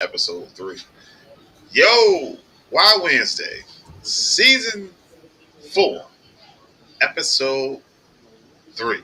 Episode 3. Yo, why Wednesday? Season 4, Episode 3.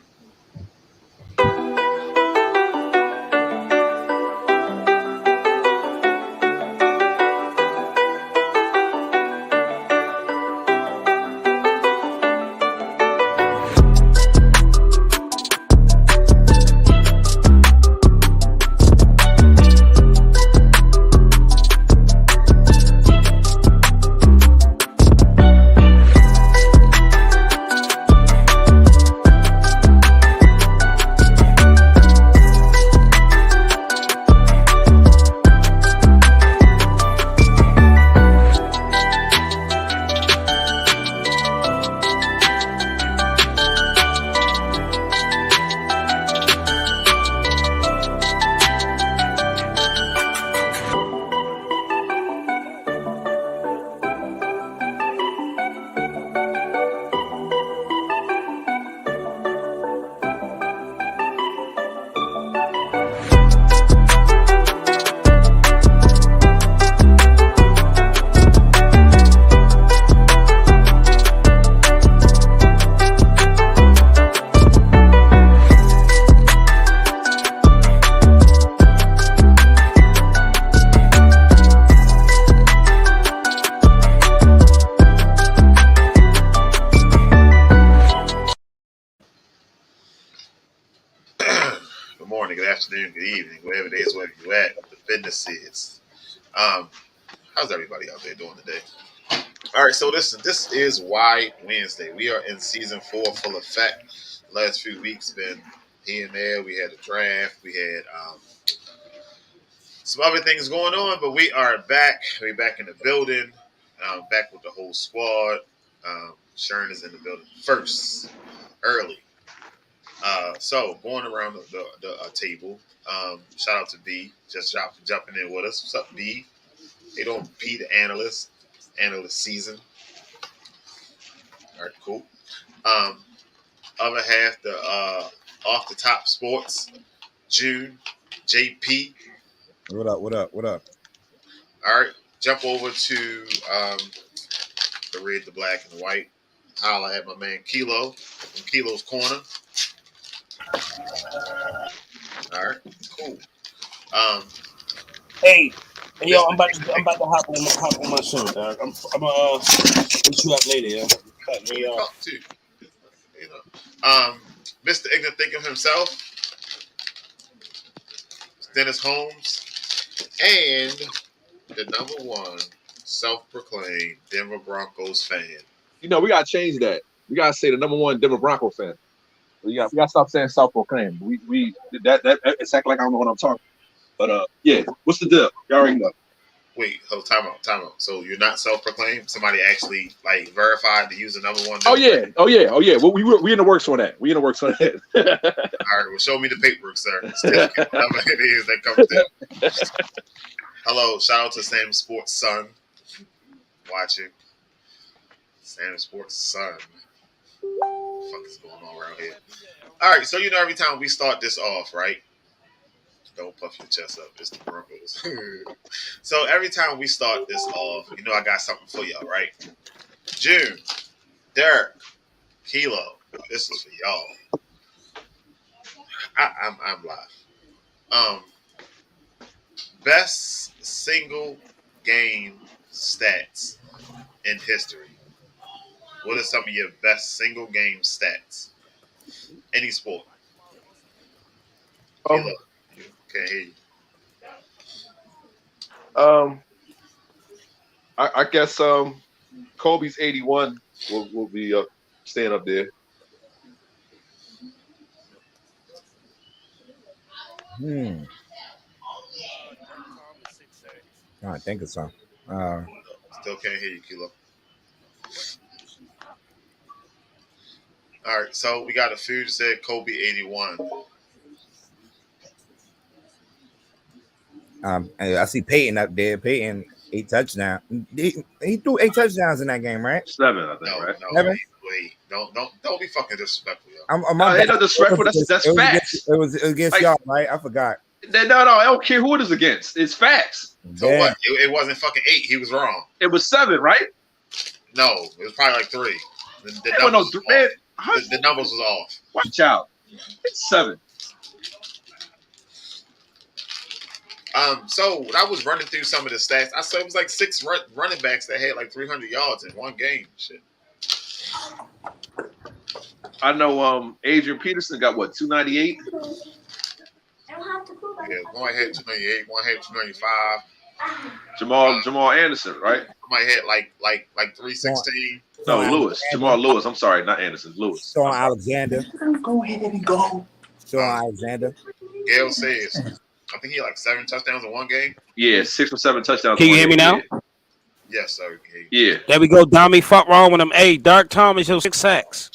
Good morning, good afternoon, good evening, wherever it is, wherever you at, the business is. How's everybody out there doing today? All right, so listen, this is Why Wednesday. We are in season 4 full effect. The last few weeks been here and there. We had a draft, we had some other things going on, but we are back. We're back in the building, back with the whole squad. Sharon is in the building first, early. So going around the table, shout out to B, just jumping in with us. What's up, B? They don't B Da Analyst season. All right, cool. Other half, the off the top sports, June, JP. What up? All right, jump over to the red, the black, and the white. Holla at my man Kilo from Kilo's Corner. All right, cool. Hey, yo, I'm about to hop on my show, dog. I'm hit you up later, yo. Cut me off. Too. You know, Mr. Ignorant Thinker himself, Dennis Holmes, and the #1 self-proclaimed Denver Broncos fan. You know, we gotta change that. We gotta say the #1 Denver Bronco fan. We gotta stop saying self-proclaimed. We that it's acting like I don't know what I'm talking. But yeah, what's the deal? You already know. Wait, hold time out. So you're not self-proclaimed? Somebody actually like verified to use the #1? Oh yeah. Well, we in the works on that. All right, well, show me the paperwork, sir. Whatever it is that comes in. Hello, shout out to SamzSportz son. Watching. SamzSportz son. What the fuck is going on around here? All right, so every time we start this off, right? Don't puff your chest up. It's the Broncos. So every time we start this off, I got something for y'all, right? June, Derek, Kilo, this is for y'all. I'm live. Best single game stats in history. What are some of your best single game stats? Any sport. Kilo, you can't hear you. I guess Kobe's 81 will be staying up there. I think it's so. Still can't hear you, Kilo. All right, so we got a few that said Kobe 81. I see Peyton up there. Peyton 8 touchdowns. He threw 8 touchdowns in that game, right? 7, I think, right? No, 7? Wait. Don't be fucking disrespectful, yo. Ain't no disrespectful. That's facts. It was against like, y'all, right? I forgot. No, I don't care who it is against. It's facts. So Yeah. what? It wasn't fucking 8. He was wrong. It was 7, right? No, it was probably like 3. The Hey, numbers, no, was man, off. The numbers was off. watch out. It's 7. So when I was running through some of the stats, I saw it was like 6 running backs that had like 300 yards in one game. Shit. I know Adrian Peterson got what, 298? Yeah, one had 298, one had 295. Jamal Anderson, right? Somebody had like 316. No, Lewis. Jamal Lewis. I'm sorry, not Anderson. Lewis. Sean Alexander. Go ahead and go. Sean Alexander. Gail says, I think he had like 7 touchdowns in one game. Yeah, 6 or 7 touchdowns. Can you hear me now? Yes, sir. Yeah. There we go, Dommy. Fuck wrong with him. Hey, Dark Thomas, yo, 6 sacks.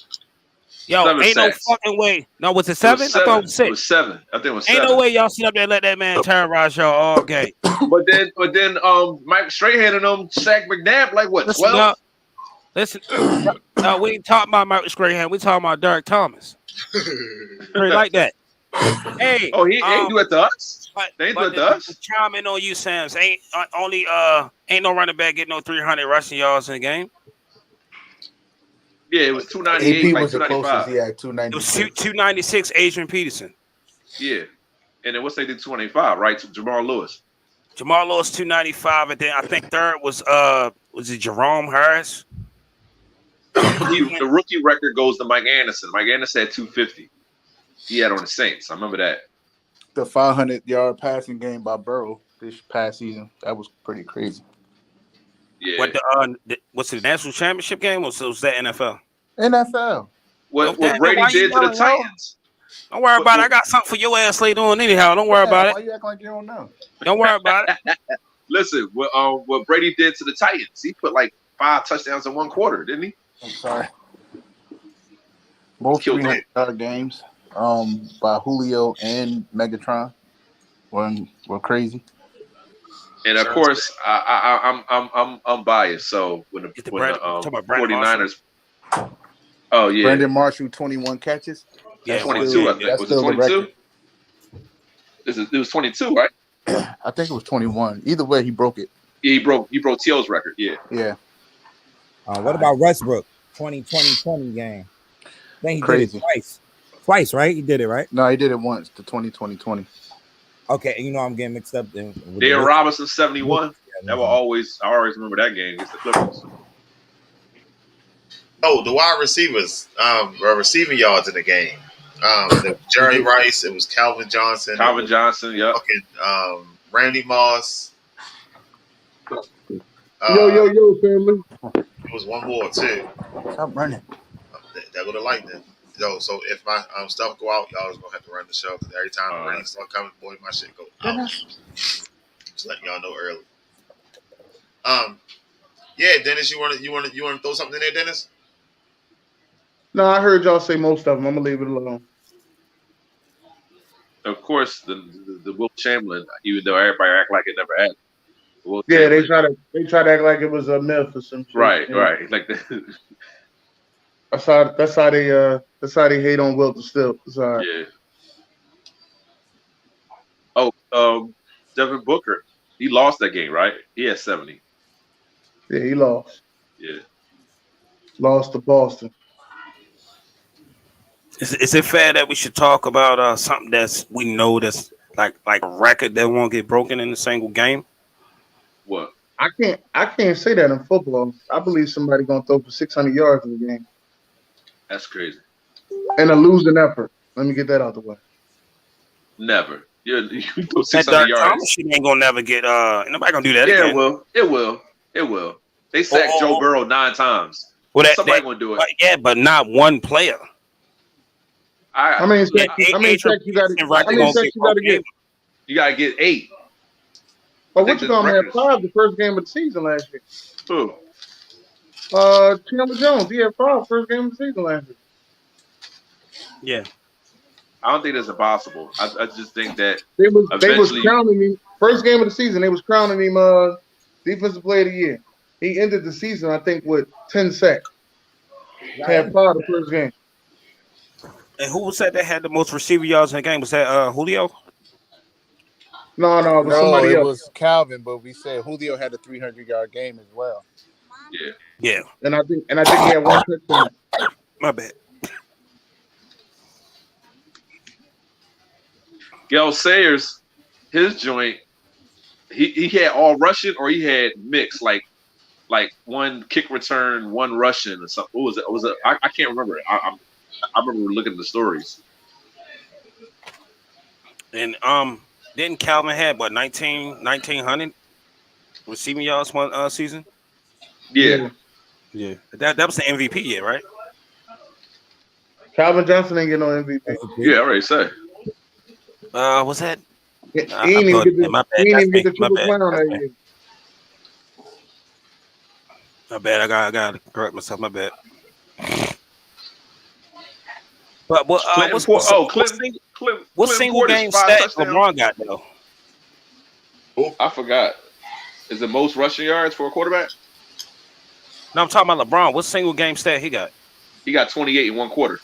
Yo, 7 ain't sacks. no fucking way. No, was it 7? I thought it was 6. It was 7. I think it was 7. Ain't no way y'all sit up there and let that man terrorize y'all all game. But then Mike Strahan and them sacked McNabb like what, 12? Listen, we ain't talking about Michael Strahan. We talking about Derek Thomas. Straight like that. Hey, Oh, he ain't do it to us. They ain't do it to us. Chime in on you, Sam's. Ain't no running back getting no 300 rushing yards in the game. Yeah, it was 298. AP like was the 295. closest. He had It was 296. 296. Adrian Peterson. Yeah, and then what's they did 285, right? To Jamal Lewis. Jamal Lewis 295, and then I think third was it Jerome Harris? The rookie record goes to Mike Anderson. Mike Anderson had 250. He had on the Saints. I remember that. The 500-yard passing game by Burrow this past season. That was pretty crazy. Yeah. What's the national championship game? Or was that NFL? NFL. What Okay, Brady why you did to the yelling, yo? Titans. Don't worry about it. I got something for your ass later on anyhow. Don't worry about Why it. you acting like you don't know? Don't worry about it. Listen, what Brady did to the Titans, he put like 5 touchdowns in one quarter, didn't he? I'm sorry. Both Killed 300-yard games by Julio and Megatron were crazy. And of course, I'm biased. So when the talking about Brandon 49ers, oh yeah, Brandon Marshall, 21 catches. Yeah, 22, I think. That's Was it still the 22? record. It was 22, right? I think it was 21. Either way, he broke it. Yeah, he broke Teal's record. Yeah. Yeah. What about Westbrook? 2020 game. I think he Crazy. did it twice. Twice, right? He did it, right? No, he did it once, the 2020. Okay, I'm getting mixed up then. with Dale the- Robinson 71. Yeah, I always remember that game against the Clippers. Oh, the wide receivers were receiving yards in the game. Jerry Rice, it was Calvin Johnson. Calvin Johnson, yeah. Fucking Randy Moss. Yo, family. It was one more too. Stop running. That go to lightning. Yo, so if my stuff go out, y'all is gonna have to run the show because every time the rain start coming, boy, my shit go out. Just letting y'all know early. Yeah, Dennis, you wanna throw something in there, Dennis? No, I heard y'all say most of them. I'm gonna leave it alone. Of course, the Will Chamberlain, even though everybody act like it never happened. Will Yeah, they Chamberlain- try to act like it was a myth or some shit. right, Yeah. right. Like the, That's how they hate on Wilt still. Sorry. yeah. Oh, Devin Booker, he lost that game, right? He had 70. Yeah, he lost. Yeah. Lost to Boston. Is it fair that we should talk about something that's we know that's like a record that won't get broken in a single game? What? I can't say that in football. I believe somebody gonna throw for 600 yards in the game That's crazy. and a losing effort. Let me get that out the way. Never. You throw That 600 Dark yards. Thomas shit ain't gonna never get nobody gonna do that Yeah, again. it will. They sacked Oh. Joe Burrow 9 times. Well, Somebody gonna do it. but not one player. How many sacks you got to get? You gotta get 8. Oh, I what think you the call him? Had records- 5 the first game of the season last year. Who? Chandler Jones, he had 5 first game of the season last year. Yeah. I don't think that's impossible. I just think that They was Eventually- crowning him first game of the season. They was crowning him defensive player of the year. He ended the season, I think, with 10 sacks. Had 5 the first game. And who was that had the most receiver yards in the game? Was that Julio? No, it was No, somebody it else. was Calvin, but we said Julio had a 300-yard game as well. Yeah. Yeah, And I think he had one touchdown. my bad. Yo, Sayers, his joint, he had all Russian or he had mixed, like one kick return, one Russian or something. What was it? I can't remember. I remember looking at the stories. And didn't Calvin had what 1900 receiving yards one season? Yeah. Yeah, that was the MVP year, right? Calvin Johnson ain't get no MVP. Yeah, I already said. Was that? He I ain't even thought, get the my bad. he ain't That's even get me. the My triple bad. crown That's that me. year. My bad. I got to correct myself. My bad. But what? Clinton What single Portis, game 5 stat touchdowns. LeBron got though? I forgot. Is it most rushing yards for a quarterback? No, I'm talking about LeBron. What single game stat he got? He got 28 in one quarter.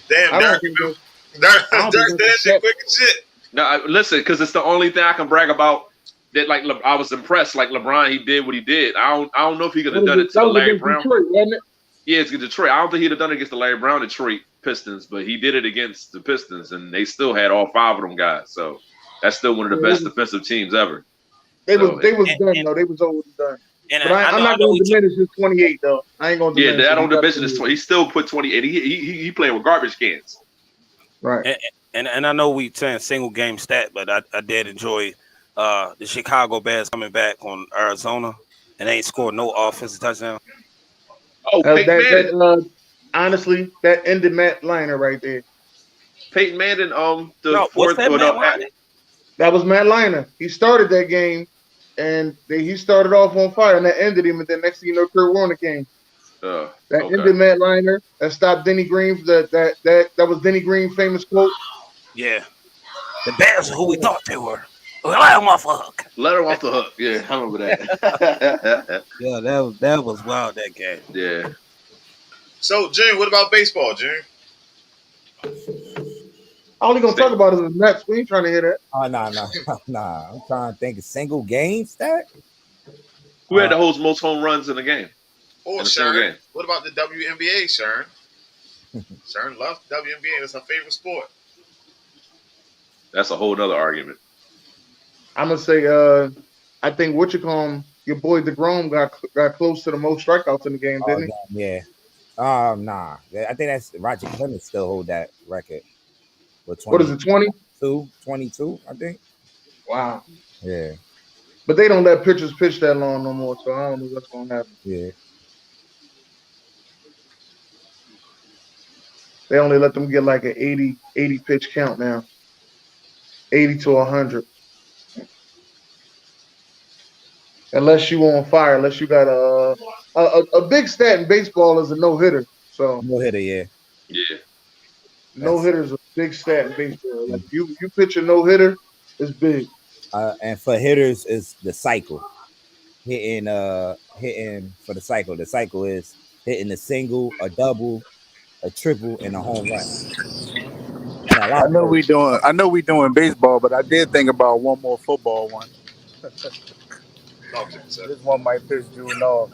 Damn, I don't Derek. think Derek that's said that shit quick and shit. No, listen, because it's the only thing I can brag about. That like I was impressed. Like LeBron, he did what he did. I don't know if he could have done it to that the was Larry against Brown. Detroit, wasn't it? Yeah, it's Detroit. I don't think he'd have done it against the Larry Brown Detroit Pistons, but he did it against the Pistons, and they still had all 5 of them guys. So that's still one of the best defensive teams ever. They was and, done though. They was overdone. And But I I'm know, not going to diminish his 28 though. I ain't going to Yeah, diminish. that on it. division is 20. He still put 28. He playing with garbage cans. Right. And I know we saying single game stat, but I did enjoy the Chicago Bears coming back on Arizona and they ain't scored no offensive touchdown. Oh, Peyton Manning. Honestly, that ended Matt Liner right there. Peyton Manning, the No, fourth. what's that, Matt Liner? That was Matt Liner. He started that game, and he started off on fire, and that ended him. And then next thing you know, Kurt Warner came. That ended Matt Liner. That stopped Denny Green. That was Denny Green's famous quote. Yeah, the Bears are who we thought they were. Let them off the hook. Let him off the hook. Yeah, I remember that. Yeah, that was wild, that game. Yeah. So, June, what about baseball, June? All he gonna talk about is the Mets. We ain't trying to hear that. Oh, nah. I'm trying to think of single game stat. Who had the most home runs in the game? Or Sharon. What about the WNBA, Sharon? Sharon loves WNBA. That's her favorite sport. That's a whole other argument. I'm gonna say, I think your boy DeGrom got close to the most strikeouts in the game, didn't he? Yeah. Nah. I think that's Roger Clemens still hold that record. What is it, 20? 22, I think. Wow. Yeah. But they don't let pitchers pitch that long no more, so I don't know what's gonna happen. Yeah. They only let them get like an 80 pitch count now. 80 to 100. Unless you on fire, unless you got a big stat in baseball is a no hitter. So no hitter, yeah. Yeah. No hitter's a big stat in baseball. Like you pitch a no hitter, it's big. And for hitters, is the cycle. Hitting for the cycle. The cycle is hitting a single, a double, a triple, and a home run. And I know we doing baseball, but I did think about one more football one. This one might piss June off,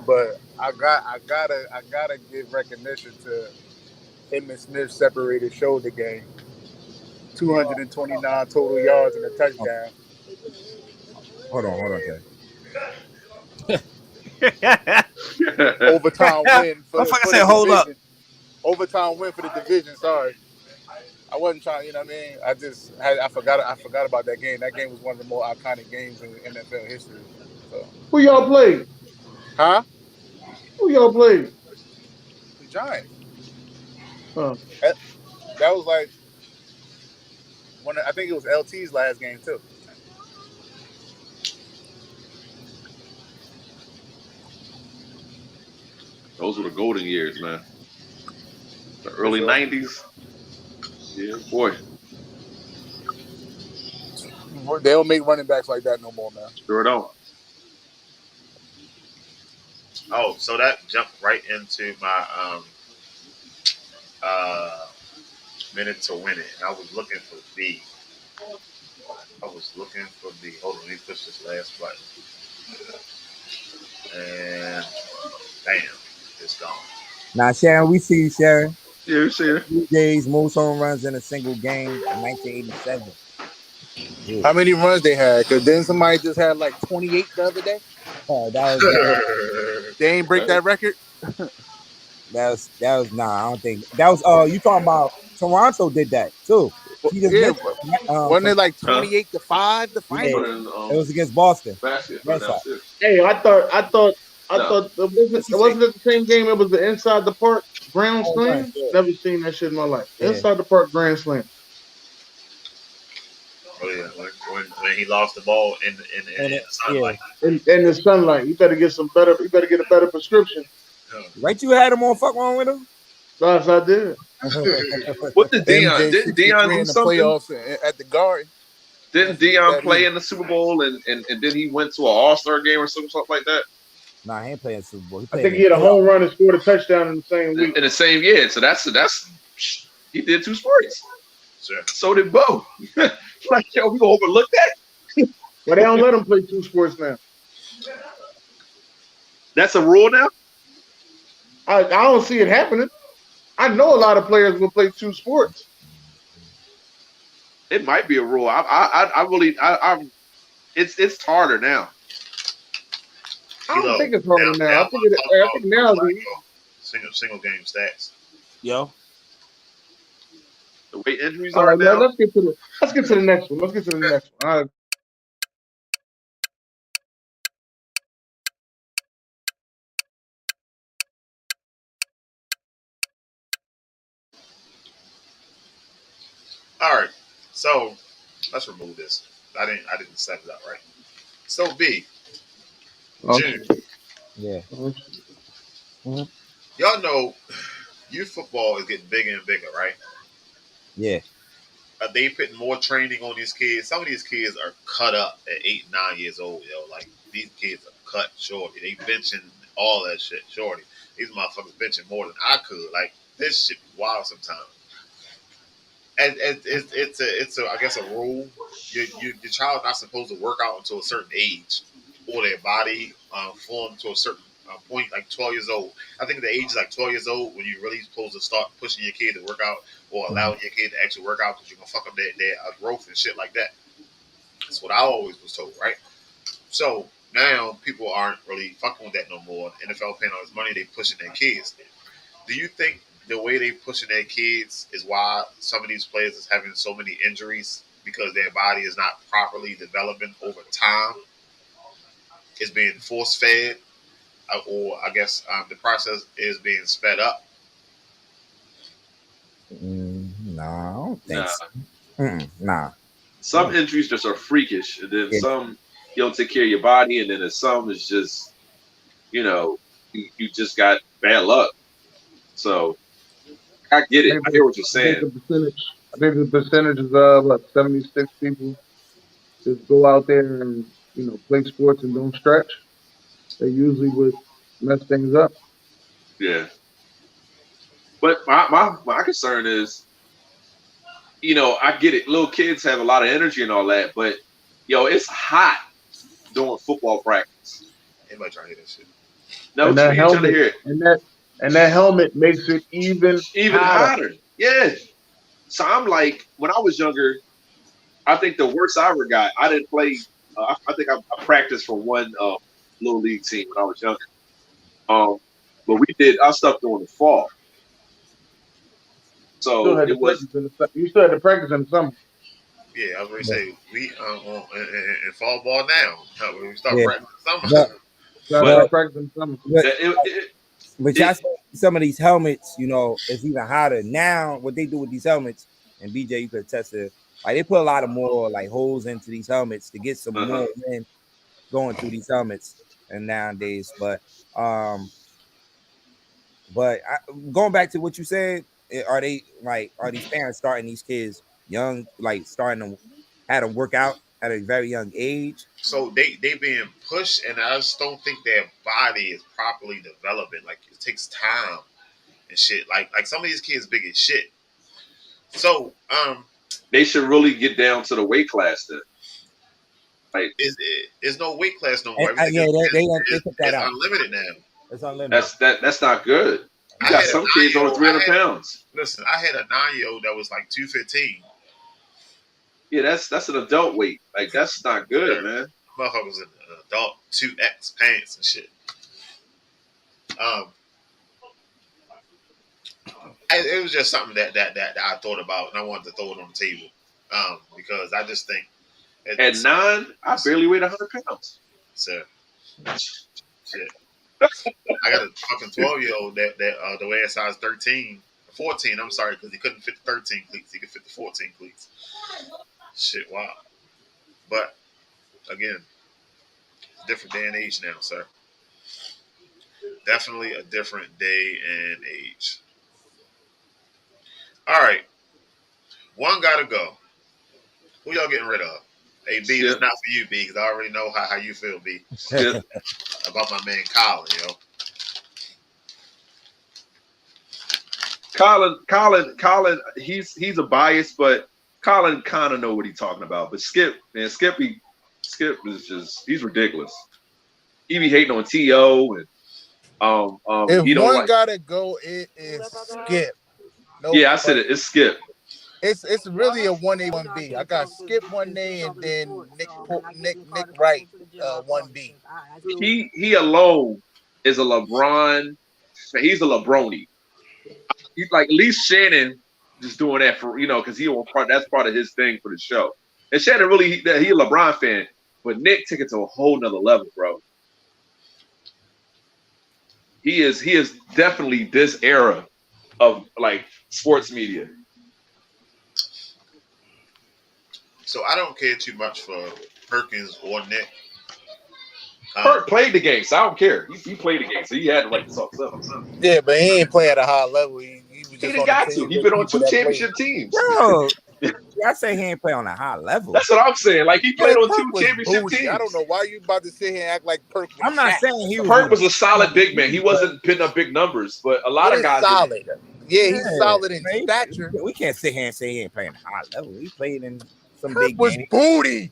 but I gotta give recognition to him and Smith separated shoulder game. 229 total yards and a touchdown. Hold on, okay. Overtime win for the said, hold division. Overtime win for the division. Sorry, I wasn't trying. You know what I mean? I forgot about that game. That game was one of the more iconic games in NFL history. So. Who y'all played? Huh? Who y'all played? The Giants. Huh. That was like I think it was LT's last game too. Those were the golden years, man. The early 90s. Yeah, boy. They don't make running backs like that no more, man. Sure don't. Oh, so that jumped right into my minute to win it. And I was looking for B. Hold on, let me push this last button. And bam, it's gone. Now, Sharon, we see you, Sharon. Yeah, we see her. DJ's most home runs in a single game in 1987. Yeah. How many runs they had? Because then somebody just had like 28 the other day. They ain't break that record. That was nah. I don't think that was. You talking about Toronto did that too? He just Yeah, missed, wasn't it like 28-5 the final? It was against Boston. Basket. Hey, I thought it wasn't the same game. It was the inside the park grand slam. Yeah. Never seen that shit in my life. Yeah. Inside the park grand slam. Oh yeah, when he lost the ball in the sunlight. In the sunlight, you better get a better prescription. Right, you had him on Fuk Wrong Wit Em. Yes, I did. What did Deion? Didn't Deion do in the something? playoffs at the Garden? Didn't Deion play in the Super Bowl and then he went to an All-Star game or something like that? Nah, he ain't playing Super Bowl. I think he had a home run and scored a touchdown in the same week. In the same year. So that's he did 2 sports. Sure. So did Bo. Like, yo, we gonna overlook that? But they don't let him play 2 sports now. That's a rule now? I don't see it happening. I know a lot of players will play 2 sports. It might be a rule. I really it's harder now. I don't think it's harder now. I think now single game stats. Yo. The way injuries all are right, now. let's get to the next one. All right. All right, so let's remove this. I didn't set it up right. So B, June. Yeah. Mm-hmm. Y'all know youth football is getting bigger and bigger, right? Yeah. They putting more training on these kids. Some of these kids are cut up at 8, 9 years old, yo. Like these kids are cut shorty. They benching all that shit shorty. These motherfuckers benching more than I could. Like this shit be wild sometimes. And it's a I guess a rule. Your child's not supposed to work out until a certain age, or their body form to a certain point, like 12 years old. I think the age is like 12 years old when you're really supposed to start pushing your kid to work out or allowing your kid to actually work out because you're gonna fuck up their growth and shit like that. That's what I always was told, right? So now people aren't really fucking with that no more. NFL paying all this money, they pushing their kids. Do you think the way they pushing their kids is why some of these players is having so many injuries because their body is not properly developing over time? It's being force fed, or I guess the process is being sped up. No, I don't think so. Nah. Some injuries just are freakish, and then some you don't take care of your body, and then there's some is just, you just got bad luck. So I get it. I hear what you're saying. I think the percentage is 76 people just go out there and play sports and don't stretch. They usually would mess things up. Yeah. But my concern is, I get it. Little kids have a lot of energy and all that, but it's hot during football practice. Anybody trying to hear that shit? No, and that helmet, to hear it. And that helmet makes it even hotter. Yeah. So I'm like, when I was younger, I think the worst I ever got, I didn't play. I think I practiced for one little league team when I was younger. But we did our stuff during the fall. So it was. You still had to practice in the summer. Yeah, I was going to say we in fall ball now. When we start practicing summer. But y'all see some of these helmets, it's even hotter now. What they do with these helmets, and BJ, you could attest to, like they put a lot of more like holes into these helmets to get some more wind going through these helmets. And nowadays, but going back to what you said, are these parents starting these kids young, like starting to have them work out at a very young age? So they being pushed, and I just don't think their body is properly developing. Like it takes time and shit. Like some of these kids big as shit. So, they should really get down to the weight class then. Like, is no weight class no more. Yeah, they took that it's out. unlimited now. It's unlimited. That's not good. You I got had a some kids over 300 pounds. Listen, I had a 9-year-old that was like 215. Yeah, that's an adult weight. Like, that's not good, man. Motherfucker was an adult 2X pants and shit. It was just something that I thought about, and I wanted to throw it on the table because I just think at 9, I barely weighed 100 pounds. So, shit. I got a fucking 12-year-old that the way size 14. I'm sorry, because he couldn't fit the 13 cleats. He could fit the 14 cleats. Shit, wow. But again, it's a different day and age now, sir. Definitely a different day and age. All right. One gotta go. Who y'all getting rid of? Hey, B, it's not for you, B, because I already know how you feel, B. About my man Colin, yo. Colin, he's a bias, but Colin kind of know what he's talking about. But Skip is just, he's ridiculous. He be hating on T.O. and if he don't one like, gotta go, it is Skip. No, yeah, I said it. It's Skip. It's really a 1A 1B. I got Skip 1A and then Nick Wright 1B. He alone is a LeBron. He's a LeBroni. He's like, at least Shannon just doing that for, because that's part of his thing for the show. And Shannon really he a LeBron fan, but Nick took it to a whole nother level, bro. He is definitely this era of like sports media. So I don't care too much for Perkins or Nick. Perk played the game, so I don't care. He played the game, so he had to write the socks up. Yeah, but he ain't play at a high level. He didn't got to. He been on 2 championship teams. Yo, I say he ain't play on a high level. That's what I'm saying. Like, he played on 2 championship teams. I don't know why you about to sit here and act like Perk. I'm not saying he was. Perk was a solid big man. He wasn't putting up big numbers, but a lot of guys. Solid. Yeah, he's solid in stature. We can't sit here and say he ain't playing high level. He played in some big was games. Booty.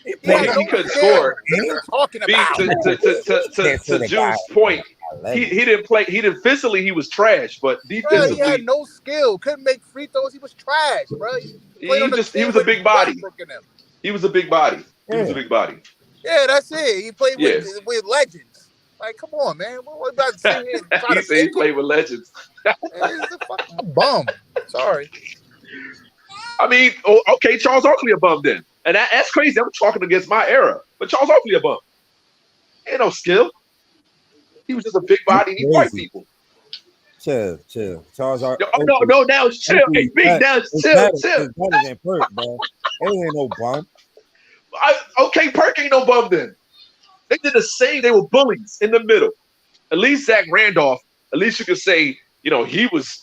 He couldn't score. What are you talking about? To Jude's point, he didn't play. He didn't physically. He was trash, but defensively, he had no skill. Couldn't make free throws. He was trash, bro. He was a big body. He was a big body. He was a big body. Yeah, that's it. He played with legends. Like, come on, man. What about to sit here and try he said he played with legends. He's a fucking bum. Sorry. I mean, okay, Charles Oakley a bum then. And that's crazy. I'm talking against my era. But Charles Oakley a bum. Ain't no skill. He was just a big body. He fight people. Chill. Charles Oakley. No, now it's chill. Hey, big, now it's chill. It's better than Perk, bro. It ain't no bum. Okay, Perk ain't no bum then. They did the same. They were bullies in the middle. At least Zach Randolph, at least you could say, he was,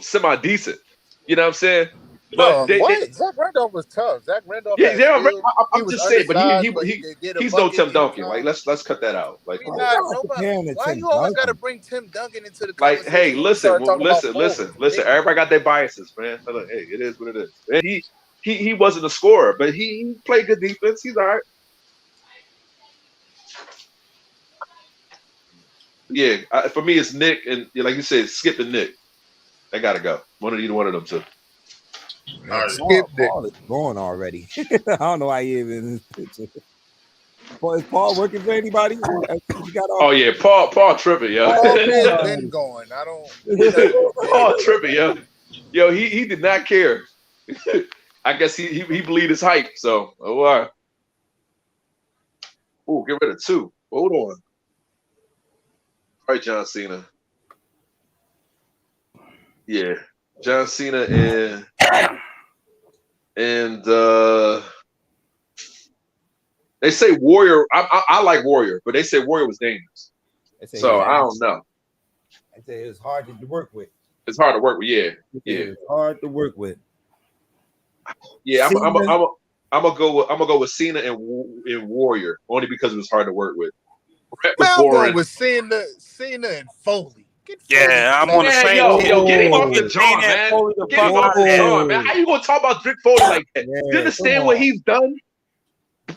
semi-decent. You know what I'm saying? But Zach Randolph was tough. Zach Randolph. I'm just saying, but he's no Tim Duncan. Like, let's cut that out. Like, why you always got to bring Tim Duncan into the conversation? Like, hey, listen. Everybody got their biases, man. Hey, it is what it is. And he wasn't a scorer, but he played good defense. He's all right. Yeah, for me, it's Nick, and like you said, Skip and Nick. They gotta go. Either one of them two. Skip Paul is going already. I don't know why he even in this picture. Is Paul working for anybody? Paul tripping, yo. Paul been going. I don't. Paul tripping, yo. Yo, he did not care. I guess he believed his hype. So, all right. Oh, get rid of 2. Hold on. All right, John Cena. Yeah, John Cena and they say Warrior. I like Warrior, but they say Warrior was dangerous. So I don't know. I say it's hard to work with. It's hard to work with. Yeah. It's hard to work with. Yeah, I'm gonna go with Cena and Warrior only because it was hard to work with. I'm going with Cena and Foley. Yeah, I'm on the same. Yo, get him off the jaw, man. Get him off the jaw, man. How you gonna talk about Mick Foley like that? You understand what he's done?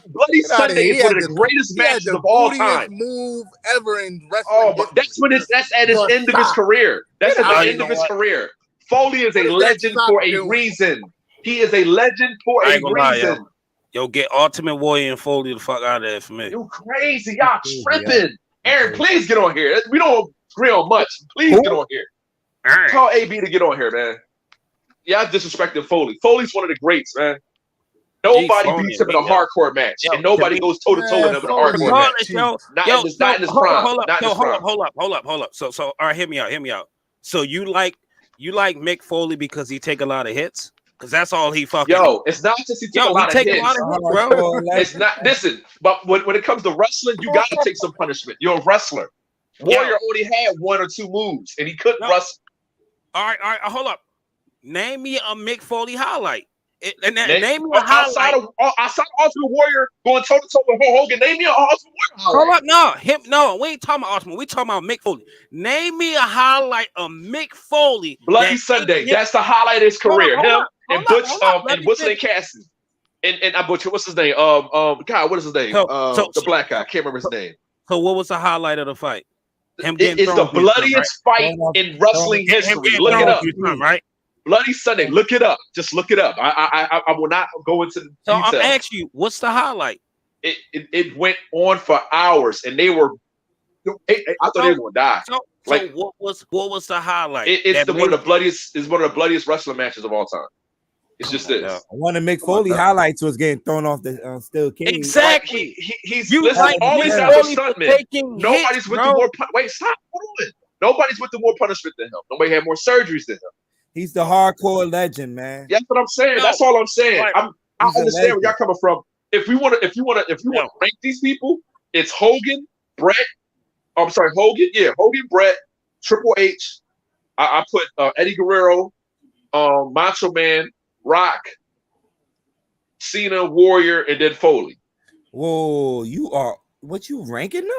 Bloody Sunday is one of the greatest matches of all time. Move ever in wrestling. Oh, but that's at his end of his career. That's at the end of his career. Foley is a legend for a reason. He is a legend for a reason. Yo, get Ultimate Warrior and Foley the fuck out of there for me. You crazy. Y'all tripping. Aaron, please get on here. We don't agree on much. Please get on here. Call AB to get on here, man. Y'all disrespecting Foley. Foley's one of the greats, man. Nobody beats him in a hardcore match, and nobody goes toe-to-toe with him in a hardcore match. Not in his prime. Hold up. So, all right, hear me out. So you like Mick Foley because he take a lot of hits? Because that's all he fucking. Yo, it's not just he take a lot of hits, bro. It's not. Listen, but when it comes to wrestling, you gotta take some punishment. You're a wrestler. Warrior only had 1 or 2 moves, and he couldn't wrestle. All right, hold up. Name me a Mick Foley highlight. Name me a highlight. Outside of Ultimate Warrior going toe-to-toe with Hulk Hogan. Name me an Ultimate Warrior highlight. No, we ain't talking about Ultimate. We talking about Mick Foley. Name me a highlight of Mick Foley. Bloody Sunday. That's the highlight of his career. Him and Butch and Wesley Cassidy. And I butcher. What's his name? God, what is his name? The black guy. I can't remember his name. So what was the highlight of the fight? It's the bloodiest fight in wrestling history. Look it up. Right? Bloody Sunday. Look it up. Just look it up. I will not go into the details. I'm asking you, what's the highlight? It went on for hours, and they were. I thought they were gonna die. So what was the highlight? It's one of the bloodiest. It's one of the bloodiest wrestling matches of all time. It's just this. One of Mick Foley highlights was getting thrown off the steel cage. Exactly. He's all these guys are stuntmen. Nobody's with the more. Wait, stop. Hold on. Nobody's with the more punishment than him. Nobody had more surgeries than him. He's the hardcore legend, man. That's what I'm saying. That's all I'm saying. I understand where y'all coming from. If you want to rank these people, it's Hogan, Brett. I'm sorry, Hogan. Yeah, Hogan, Brett, Triple H. I put Eddie Guerrero, Macho Man, Rock, Cena, Warrior, and then Foley. Whoa, you ranking them?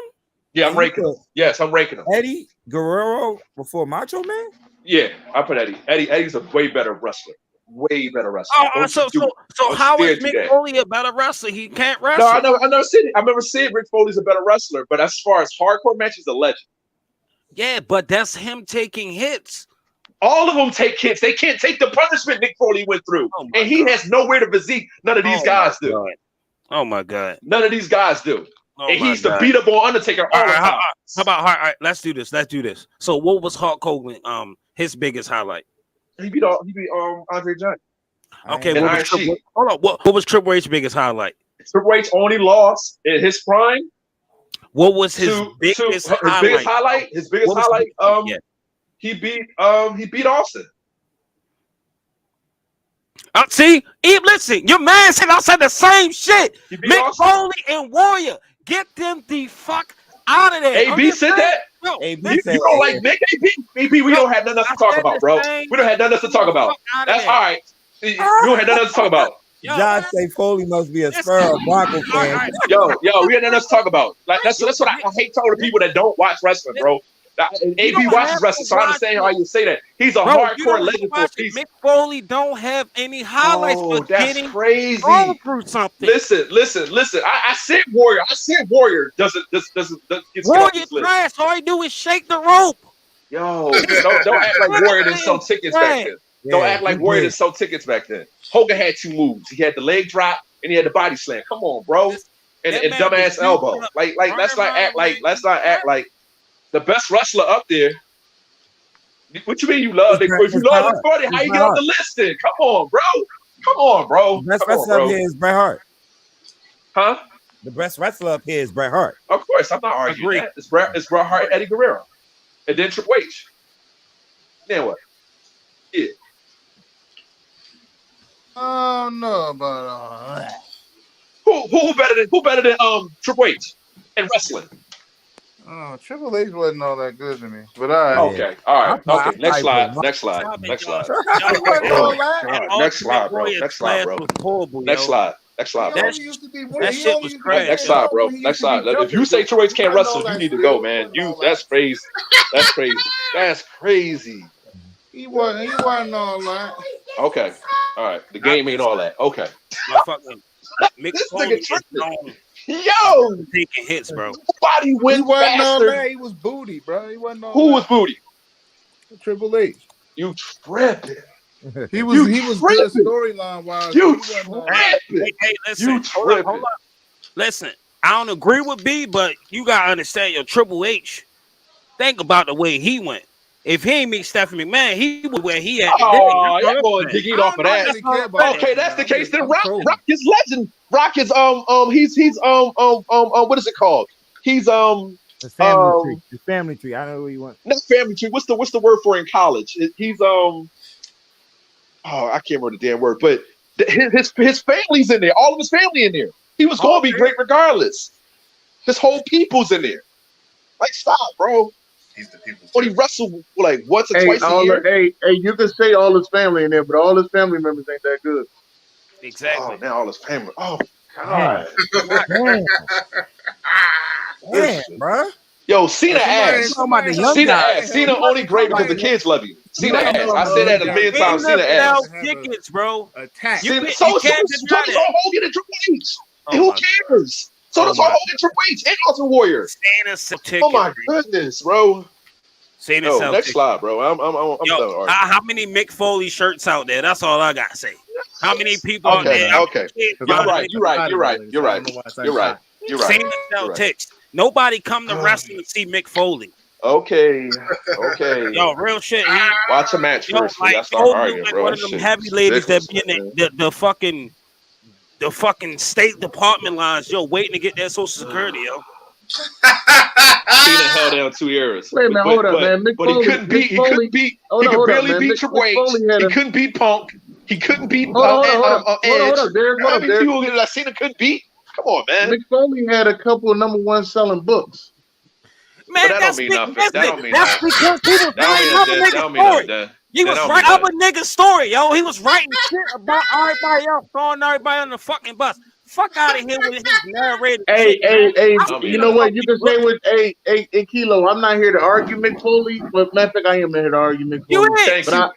Yeah, I'm ranking them. Yes, I'm ranking them. Eddie Guerrero before Macho Man? Yeah, I put Eddie. Eddie's a way better wrestler. Way better wrestler. So how is Mick Foley a better wrestler? He can't wrestle. No, I never said it. I never said Mick Foley's a better wrestler, but as far as hardcore matches, a legend. Yeah, but that's him taking hits. All of them take hits. They can't take the punishment Mick Foley went through. And he has nowhere to physique. None of these guys do. Oh my God. None of these guys do. And he's the beat up on Undertaker all the time. How about all right, let's do this. So what was Hulk Hogan his biggest highlight? He beat Andre Giant. Okay, what was Triple H's biggest highlight? Triple H only lost in his prime. What was his biggest highlight? His biggest highlight. He beat Austin. See, listen, your man said I said the same shit. Mick Foley and Warrior, get them the fuck out of there. AB said that. No, you don't like Mick? AB, we don't have nothing else to talk about, bro. We don't have nothing else to talk about. That's all right. We don't have nothing else to talk about. John say Foley must be a Spur or Bronco fan. Yo, we had nothing else to talk about. Like that's what I hate telling the people that don't watch wrestling, bro. AB watches wrestling, so I understand how you say that. He's a hardcore legend for a reason. Mick Foley don't have any highlights. Oh, that's crazy. Through something. Listen. I said Warrior. doesn't Warrior trash. All he do is shake the rope. Yo, don't act like Warrior didn't sell tickets back then. Don't act like Warrior didn't sell tickets back then. Hogan had 2 moves. He had the leg drop and he had the body slam. Come on, bro. And dumbass elbow. Like let's not act like the best wrestler up there. What you mean you love? If you love the 40, how you get on the list then? Come on, bro. The best wrestler up here is Bret Hart. Huh? The best wrestler up here is Bret Hart. Of course, I'm not arguing that. It's Bret Hart, Eddie Guerrero, and then Triple H. Then what? Yeah. Oh no, but who better than Triple H in wrestling? Oh, Triple H wasn't all that good to me, but all right. Okay, all right. Okay, next slide, bro. Next slide, bro. Next slide. That shit was crazy. Next slide, bro. Next slide. If you say Triple H can't wrestle, you need to go, man. That's crazy. That's crazy. That's crazy. He wasn't all that. Okay. All right. The game ain't all that. Okay. Motherfucking Mick This Foley nigga is tripping. known Yo, taking hits, bro. nobody He went wasn't all faster. that. He was booty, bro. He wasn't all Who was that. booty? Triple H. You tripping. He was good storyline wise. You but he wasn't all tripping. Hey, listen. You Hold up. tripping. Listen, I don't agree with B, but you gotta understand your Triple H. Think about the way he went. If he ain't meet Stephanie McMahon, he was where he at today. Oh, y'all going to dig it I off don't of that. really care about Okay, that, that's the man. case. Then I'm Rock trolling. is legend. Rock is he's what is it called? He's The family tree. The family tree. I know what you want. not family tree. What's the word for it in college? He's I can't remember the damn word, but his family's in there. All of his family in there. He was going to be great regardless. His whole people's in there. Like, stop, bro. He's the people's. But he wrestled like once or twice a year. Hey, you can say all his family in there, but all his family members ain't that good. Exactly. Oh, now all his family. Oh, God. Damn, bro. Yo, Cena ass. Somebody young Cena guy. ass. Cena only great because the kids love you. Cena ass. I said that a million times. Cena ass. Tickets, bro. Attack. You Cena, can't so deny does that. Hogan and Triple H. Oh Who my cares? So does Hogan and Triple H and Ultimate Warrior. Cena sell tickets. Oh my goodness, bro. Cena No, sell next tickets. slide, bro. I'm done Yo, arguing. how many Mick Foley shirts out there? That's all I gotta say. How many people out Okay, there? okay. You're right. Cena sell tickets. Nobody come to wrestling to see Mick Foley. Okay. Yo, real shit. Watch a match Yo, first. like, Y'all start Foley arguing, like bro. one of them heavy ladies that be in the fucking State Department lines, yo, waiting to get their Social Security, yo. Cena held down 2 years. Wait a minute, hold up, man. But he couldn't beat. He could barely beat Triple H. He couldn't beat Punk. He couldn't beat Edge. Hold up, Derek. How many people that Cena couldn't beat? Come on, man. Mick Foley had a couple of #1 selling books. Man, But that don't mean nothing. That don't mean that's nothing. because he was writing other niggas' story. He was writing other niggas' story, yo. He was writing shit about everybody else, throwing everybody on the fucking bus. Fuck out of here with his narrative. Hey, you know what? You can say with a Kilo. I'm not here to argue Mick Foley, but matter of fact, I am here to argue Mick Foley.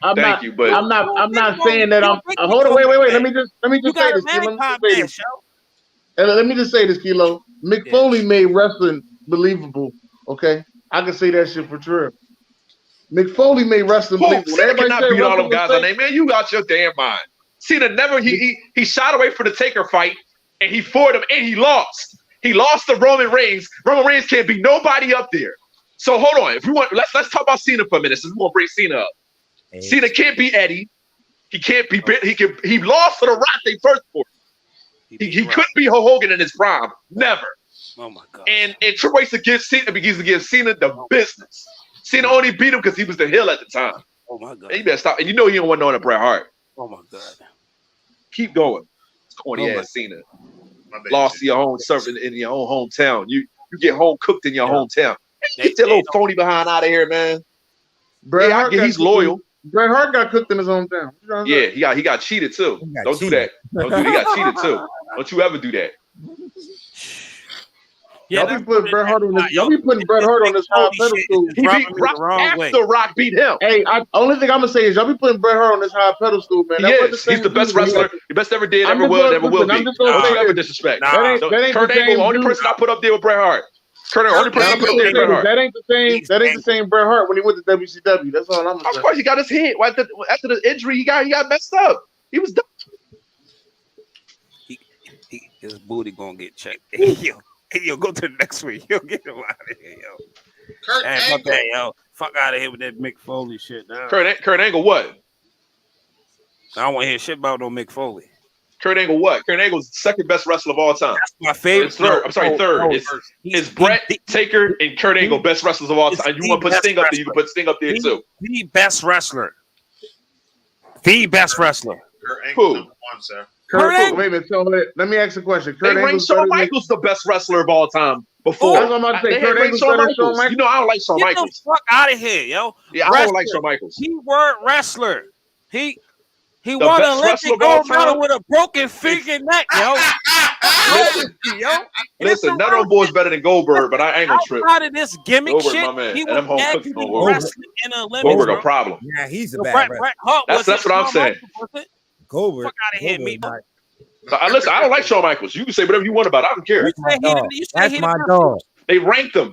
I'm not saying that I'm. Hold on, wait. Let me just say this. Let me just say this, Kilo. Mick Foley made wrestling believable. Okay, I can say that shit for sure. Mick Foley made wrestling believable. Cena cannot beat all them guys on name, man. You got your damn mind. Cena never he shot away for the Taker fight, and he fought him, and he lost. He lost to Roman Reigns. Roman Reigns can't beat nobody up there. So hold on. If we want, let's talk about Cena for a minute. Since we want to bring Cena up. Hey. Cena can't beat Eddie. He can't be. He lost to the Rock. They first fought. He couldn't beat Hogan in his prime. Never. Oh my God. And Triple H begins to give Cena the business. Cena only beat him because he was the heel at the time. Oh my God. And you better stop. And you know he don't want no one to Bret Hart. Oh my God. Keep going. It's corny ass Cena. Lost to your own servant in your own hometown. You get home cooked in your hometown. Get that little phony behind out of here, man. Bret Hart he's loyal. Bret Hart got cooked in his hometown. Yeah, he got cheated too. Don't do that. He got cheated too. Don't you ever do that. Y'all be putting Bret Hart on this. Y'all be putting Bret Hart on this high pedestal. He beat Rock after Rock beat him. Hey, only thing I'm gonna say is y'all be putting Bret Hart on this high pedestal, man. He's the best wrestler. The best ever did, ever will, never will be. Don't you ever disrespect. Kurt Angle, the only person I put up there with Bret Hart. That ain't the same Bret Hart when he went to WCW. That's all I'm gonna say. Of course, he got his hit. After the injury, he got messed up. He was done. His booty gonna get checked. Yo, go to the next week. Yo, get him out of here, yo. Fuck that, yo. Fuck out of here with that Mick Foley shit, dog. Kurt Angle, what? I don't want to hear shit about no Mick Foley. Kurt Angle, what? Kurt Angle's the second best wrestler of all time. That's my favorite. Third. It's Brett, Taker, and Kurt Angle, best wrestlers of all time. You want to put Sting up there? You can put Sting up there too. The best wrestler. The best wrestler. Kurt Angle, number one, sir. Wait a minute. So let me ask a question. Kurt Angle's Shawn Michaels the best wrestler of all time. Before that's what I'm about to say. Kurt Angle's Shawn Michaels. You know I don't like Shawn Michaels. Get the fuck out of here, yo. Yeah, I don't like Shawn Michaels. He weren't wrestler. He won an Olympic gold medal with a broken finger neck, yo. Yo, listen, none of them boys better than Goldberg, but I ain't gonna trip. Outside of this gimmick Goldberg, shit, my man. he And them was home cookies actually don't work. wrestling in a limit. Goldberg a problem. Yeah, he's a So bad Bret Hart was That's what I'm saying. Goldberg. Fuck out of here, me. Listen, I don't like Shawn Michaels. You can say whatever you want about it. I don't care. That's my dog. They ranked him.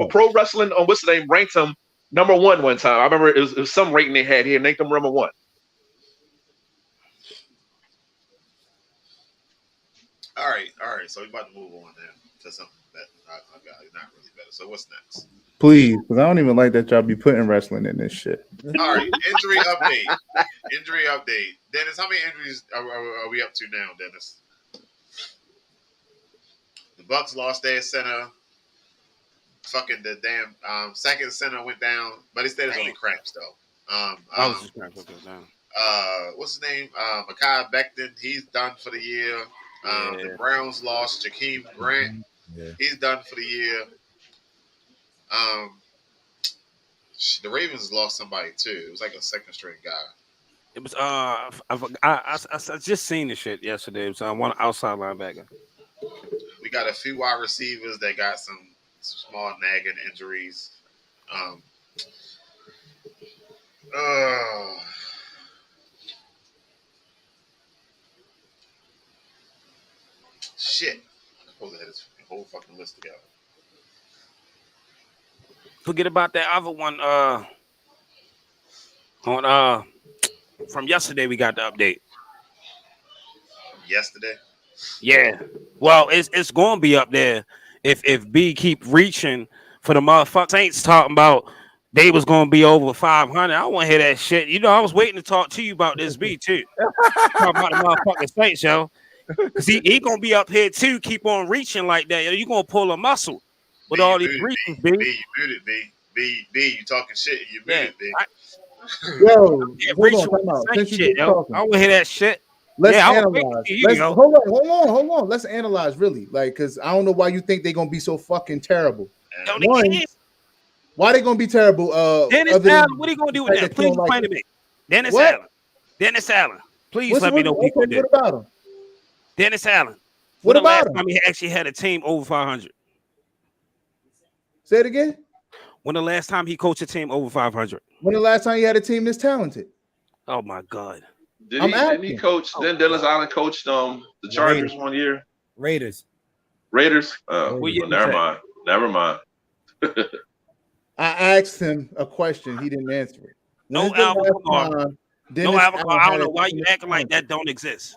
Pro Wrestling on what's the name ranked him #1 one time. I remember it was some rating they had here. Ranked him #1. All right. So we're about to move on now to something that I got not really better. So what's next? Please, because I don't even like that y'all be putting wrestling in this shit. All right, injury update. Dennis, how many injuries are we up to now, Dennis? The Bucks lost their center. Fucking the damn second center went down, but he said it's only cramps though. What's his name? Mekhi Becton. He's done for the year. The Browns lost Jakeem Grant. Yeah. He's done for the year. The Ravens lost somebody too. It was like a second string guy. It was I just seen this shit yesterday. It was one outside linebacker. We got a few wide receivers that got some small nagging injuries. Shit. I'm supposed to have this whole fucking list together. Forget about that other one. From yesterday, we got the update. Yesterday? Yeah. Well, it's gonna be up there if B keep reaching for the motherfuckers. Saints talking about they was gonna be over 500. I want to hear that shit. You know, I was waiting to talk to you about this B too. Talk about the motherfucking Saints, yo. Cause he gonna be up here too. Keep on reaching like that. You gonna pull a muscle with all these reaching, B. You muted, B. You talking shit. You muted, B. Yo, hold on. Since shit, yo. I want to hear that shit. Let's analyze. Hold on. Let's analyze really, like, because I don't know why you think they're gonna be so fucking terrible. Why they gonna be terrible? Dennis Allen, what are you gonna do with that? Please explain to me. Dennis Allen. Please let me know what about him. Dennis Allen. What about him? I mean, he actually had a team over 500. Say it again. When the last time he coached a team over 500? When the last time he had a team this talented? Oh my God! Didn't he coach? Then Dennis Allen coached the Chargers one year. Raiders. Oh, never mind. I asked him a question. He didn't answer it. No Alvin. I don't know why you acting like that don't exist.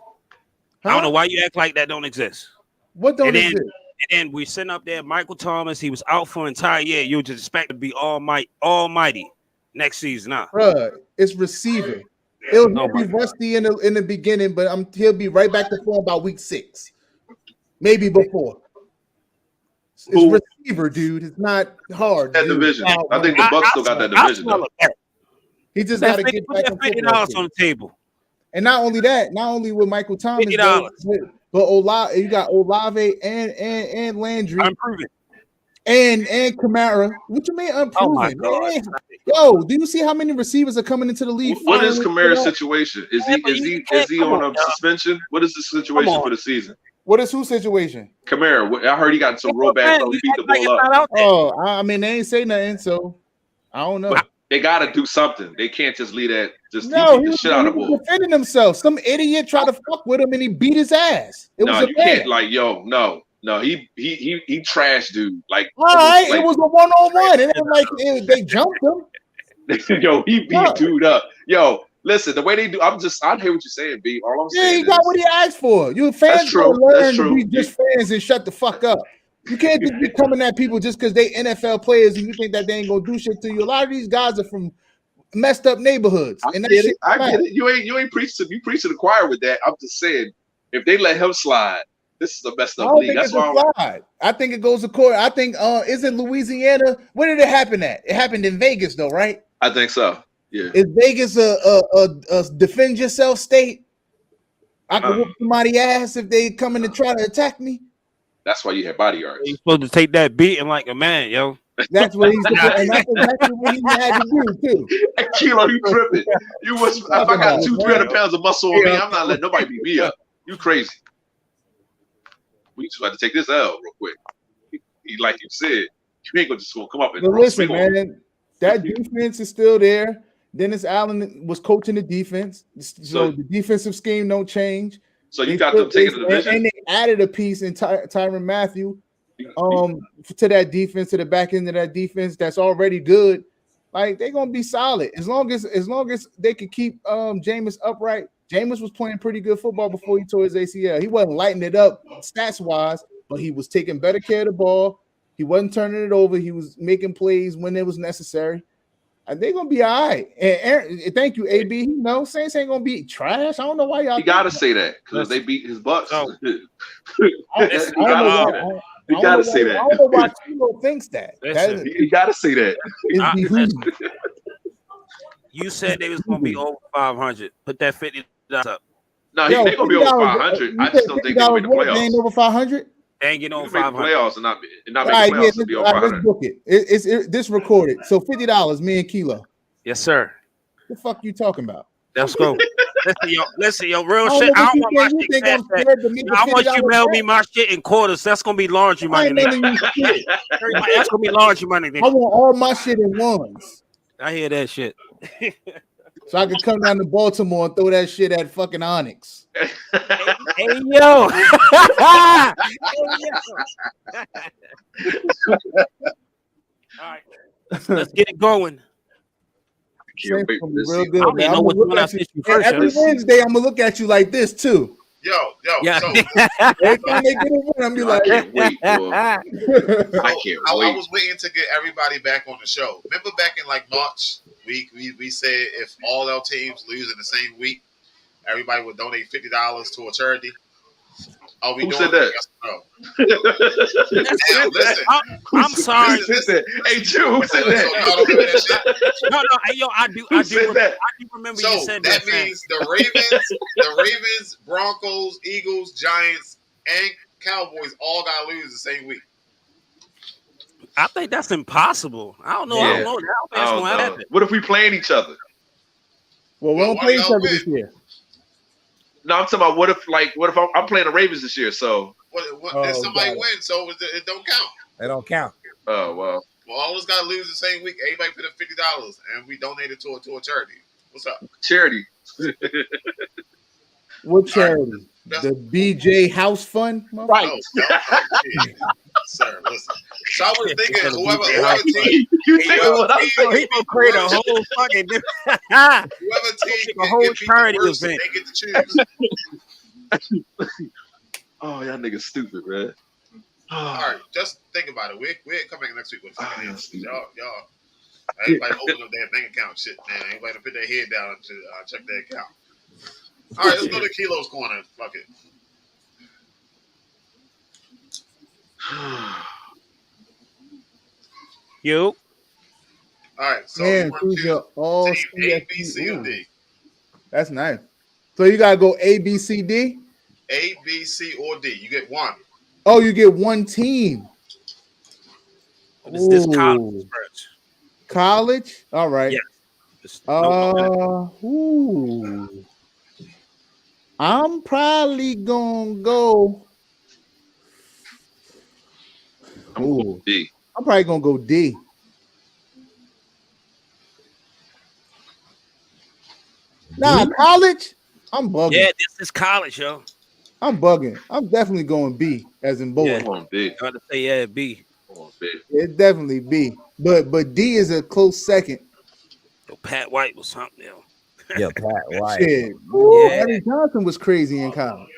Huh? I don't know why you act like that don't exist. What don't exist? And then we sitting up there, Michael Thomas, he was out for an entire year. You would just expect to be almighty next season, huh? Bruh, it's receiver. He'll be rusty in the beginning, but he'll be right back to form by week 6. Maybe before. It's receiver, dude. It's not hard. That division. I think the Bucks still got that division. He just got to get back $50 on the table. And not only with Michael Thomas, but you got Olave and Landry. Unproven. And Kamara. What you mean unproven? Oh my God. Yo, do you see how many receivers are coming into the league? What is Kamara's situation? Is he on a suspension? What is the situation for the season? What is whose situation? Kamara. I heard he got some rollbacks, so he beat the ball up. Oh, I mean, they ain't say nothing, so I don't know. But they got to do something. They can't just leave that. He beat the shit out of the ball. Defending himself. Some idiot tried to fuck with him and he beat his ass. You can't. No. He trashed dude. Like, all right, it was a 1-on-1. It ain't like they jumped him. Yo, he beat dude up. Yo, listen, the way they do, I hear what you're saying, B. All I'm saying he got what he asked for. You fans gotta learn to be just fans and shut the fuck up. You can't just be coming at people just because they NFL players and you think that they ain't gonna do shit to you. A lot of these guys are from messed up neighborhoods. I get it. You ain't preaching. You preach to the choir with that. I'm just saying, if they let him slide, this is a messed up league. That's why I think it goes to court. I think isn't Louisiana? Where did it happen at? It happened in Vegas, though, right? I think so. Yeah. Is Vegas a defend yourself state? I could whoop somebody's ass if they come in to try to attack me. That's why you have bodyguards. You're supposed to take that beating like a man, yo. That's what he's doing, and that's exactly what he had to do too. Kilo, you tripping? If I got 200-300 pounds of muscle on me, I'm not letting nobody beat me up. You crazy? We just got to take this L real quick. He like you said, you ain't just gonna come up and listen, swing on. man. That defense is still there. Dennis Allen was coaching the defense, so the defensive scheme don't change. So you got them taking the division, and they added a piece in Tyrann Mathieu, to that defense, to the back end of that defense that's already good. Like they're gonna be solid as long as they can keep Jameis upright. Jameis was playing pretty good football before he tore his ACL. He wasn't lighting it up stats wise, but he was taking better care of the ball. He wasn't turning it over. He was making plays when it was necessary. And they're gonna be all right. And Aaron, thank you, AB. No, Saints ain't gonna be trash. I don't know why y'all. You gotta say that because they beat his Bucks. No. You gotta say that. I don't know why Kilo thinks that. You gotta say that. You said they was gonna be over 500. Put that $50 up. No, they're gonna be over 500. I just don't think they're gonna make the playoffs. They ain't over 500. They ain't getting over make 500. the playoffs and not make the playoffs and be over 500. Let's book it. This recorded. So $50, me and Kilo. Yes, sir. The fuck you talking about? Let's go. Listen, yo, real shit. I don't want my shit cash back. I want you to mail me my shit in quarters. That's gonna be laundry money. That's gonna be laundry money. I want all my shit in ones. I hear that shit. So I can come down to Baltimore and throw that shit at fucking Onyx. Hey yo. All right, let's get it going. Can't wait for this real season. good, I don't even know what one I sent you first. Every Wednesday, I'm gonna look at you like this too. Yo. Yeah. So, Every time they get a win, I'm be I like, can't wait, bro. I can't I wait. was waiting to get everybody back on the show. Remember back in like March, we said if all our teams lose in the same week, everybody would donate $50 to a charity. Oh, we Who doing said that? Yes or no? Now, listen. I'm sorry. Who said that? Hey, Drew, who said that? Y'all don't remember that shit? No, hey, yo, I do remember you So said that that. means the Ravens, Broncos, Eagles, Giants, and Cowboys all got to lose the same week. I think that's impossible. I don't know. Yeah. I don't know. I don't think it's Oh, gonna no. happen. What if we playing each other? well, we don't why play each y'all other win? this year. No, I'm talking about what if I'm playing the Ravens this year? So, If somebody wins, so it don't count. They don't count. oh well. Well, all of us got to lose the same week. Everybody put up $50, and we donated to a charity. What's up? Charity. What charity? The BJ House Fund? Right. Geez. Sir, listen. So I was thinking, whoever team, You think what I'm He saying? gonna create a whole fucking whoever team a whole get beat charity the worst, event. they get to choose. Oh, y'all niggas stupid, man. All right, just think about it. We're coming next week with Oh, fucking yeah, answers. stupid. Y'all. Everybody open up their bank account, shit, man. Everybody put their head down to check their account. All right, let's go to Kilo's corner. Fuck it. You. All right, so Man, you want who's to your all choose team A, B, C, or D? That's nice. So you gotta go A, B, C, D. A, B, C, or D. You get one. Oh, you get one team. This college Ooh. stretch. College? All right. Yeah. No. Ooh. I'm probably gonna go. Ooh. D. I'm probably gonna go D. Nah, college. I'm bugging. Yeah, this is college, yo. I'm bugging. I'm definitely going B, as in boy. Yeah. Come on, B. I got to say, yeah, B. Come on, B. It's definitely B. But D is a close second. Yo, Pat White was something, yo. Yeah, Pat White. Shit. Ooh, Yeah. Eddie Johnson was crazy in college.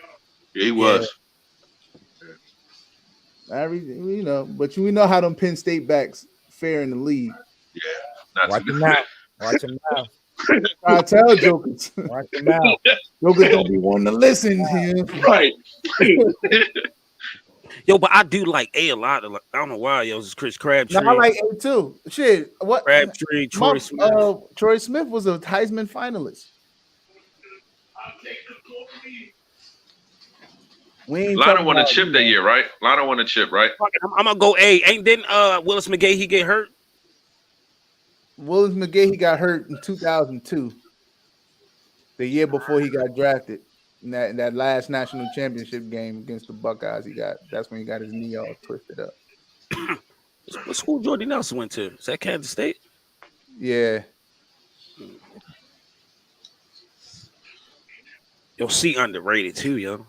Yeah, he was. But we know how them Penn State backs fare in the league. Yeah. Not Watch too him good. out. Watch him out. I tell Jokers. Watch him out. Jokers don't be wanting to listen to him. Right. Yo, but I do like A lot. I don't know why, yo. This is Chris Crabtree. No, I like A too. Shit. What? Crabtree, Troy Smith. Troy Smith was a Heisman finalist. Lionel won a chip that year, right? Lionel won a chip, right? I'm gonna go A. Didn't Willis McGahee he get hurt? Willis McGahee got hurt in 2002, the year before he got drafted. that last national championship game against the Buckeyes, that's when he got his knee all twisted up. What school Jordy Nelson went to? Is that Kansas State? Yeah. Yo, C underrated too, yo.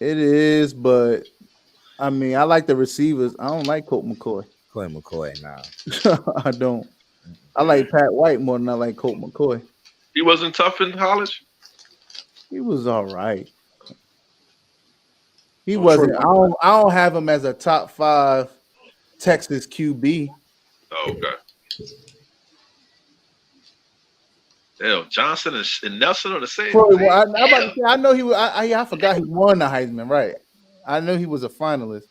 It is, but I mean, I like the receivers. I don't like Colt McCoy. Colt McCoy, nah. I don't. I like Pat White more than I like Colt McCoy. He wasn't tough in college? He was all right. He wasn't. I don't have him as a top 5 Texas QB. Oh, okay. Hell, Johnson and Nelson are the same. Well, I'm about to say, I know he was. I forgot he won the Heisman, right? I know he was a finalist.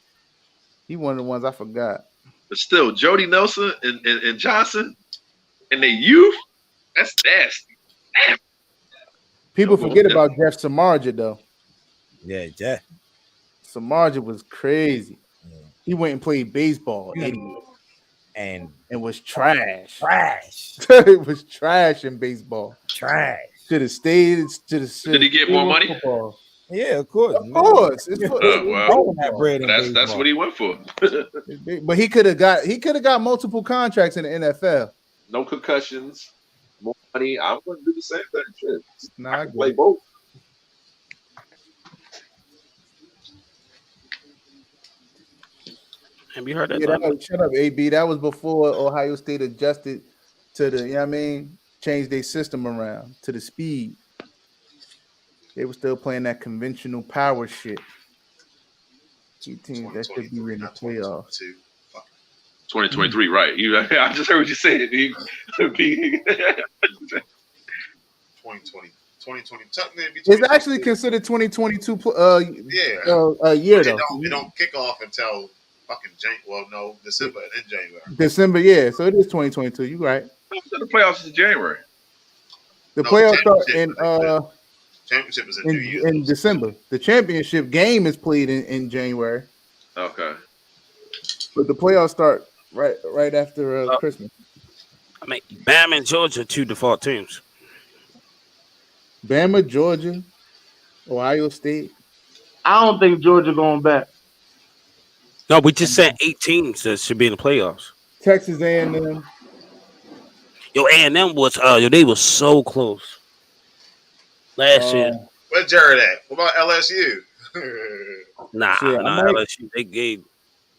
He one of the ones I forgot. But still, Jody Nelson and Johnson and their youth, that's nasty. Damn. People forget about Jeff Samardzija, though. Yeah, Jeff. Samardzija was crazy. Yeah. He went and played baseball, and was trash. Trash. It was trash in baseball. Trash. Should have stayed. Did he get more money? Football. Yeah, of course. Of course. That's what he went for. But he could have got multiple contracts in the NFL. No concussions, more money. I'm going to do the same thing. Shit. Nah, I can play both. Have you heard that? Shut up, AB. That was before Ohio State adjusted to the, changed their system around to the speed. They were still playing that conventional power shit. Two teams that should be in the playoffs. 2023, right? I just heard what you said. 2020. 2020. It's actually considered 2022 year, though. It don't kick off until fucking December and then January. December, yeah. So it is 2022. You right. The playoffs is in January. The playoffs start in championship is in December. The championship game is played in January. Okay. But the playoffs start right after Christmas. I mean, Bama and Georgia are 2 default teams. Bama, Georgia, Ohio State. I don't think Georgia going back. No, we just said 8 teams that should be in the playoffs. Texas A&M. Yo, A&M was they were so close last year. Where's Jared at? What about LSU? Nah, LSU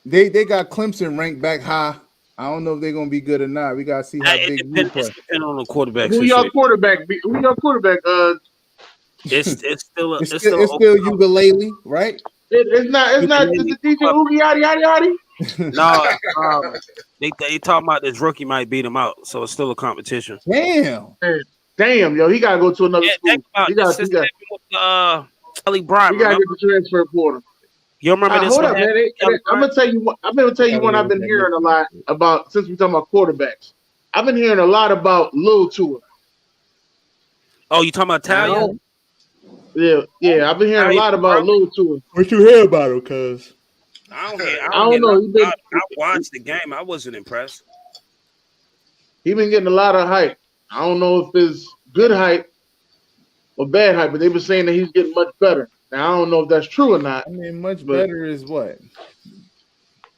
they got Clemson ranked back high. I don't know if they're gonna be good or not. We gotta see how big we play. It depends on the quarterback. Who your quarterback? It's still ukulele, right? It's not the DJ Oogie Yachty Yachty. No, they talking about this rookie might beat him out, so it's still a competition. Damn, yo, he gotta go to another school. He got Ellie Bryant. He gotta get the transfer portal. You remember this? Hold up, man. I'm gonna tell you what. I'm gonna tell you what I've been hearing a lot about since we talking about quarterbacks. I've been hearing a lot about Lil Tua. Oh, you talking about Talia? Yeah. I've been hearing a lot about Lil Tua. What you hear about him, cuz? I don't know. I watched the game. I wasn't impressed. He been getting a lot of hype. I don't know if it's good hype or bad hype, but they've been saying that he's getting much better. Now, I don't know if that's true or not. I mean, much better is what?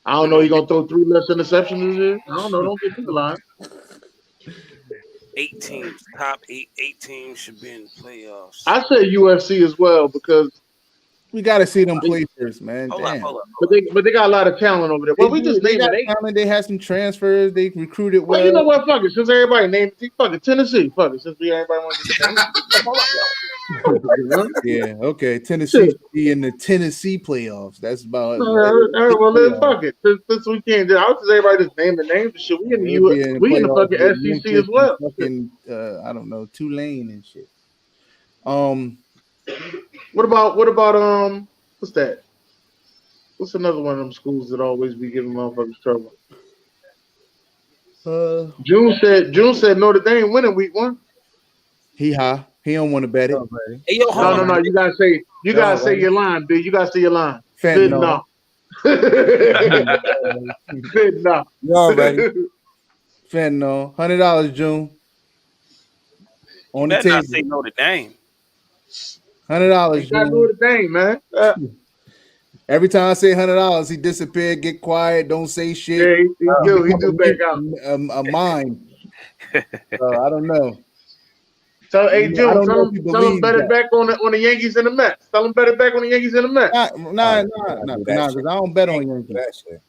I don't know. He's going to throw 3 less interceptions this year. I don't know. Don't get to the line. 8 teams, top 8 teams should be in the playoffs. I say UFC as well because we got to see them play first, man. Hold Damn. up. But they got a lot of talent over there. Well, we just named it 8. Talent. They had some transfers. They recruited well. Well, you know what? Fuck it. Since everybody named it, fuck it. Tennessee. Fuck it. Since everybody wants to yeah, okay. Tennessee be in the Tennessee playoffs. That's about well, then fuck it. Since we can't do it, I was just everybody just name the names and shit. We in the US, we in the fucking SEC as well. Fucking I don't know, Tulane and shit. What about what's that? What's another one of them schools that always be giving motherfuckers trouble? June said Notre Dame winning week 1. He don't want to bet it. Hey, yo, no. You gotta say your line, dude. You gotta say your line. Fentanyl. Fentanyl. You already. Fentanyl. $100, June. On the table. Say Notre Dame. $100. You gotta do the thing, man. Every time I say $100, he disappear, get quiet, don't say shit. Yeah, he do back out. A mine. I don't know. Tell I June, don't know if you tell him believe bet it that. back on the Yankees and the Mets. Tell him bet it back on the Yankees and the Mets. Nah, because I don't bet on Yankees. That shit.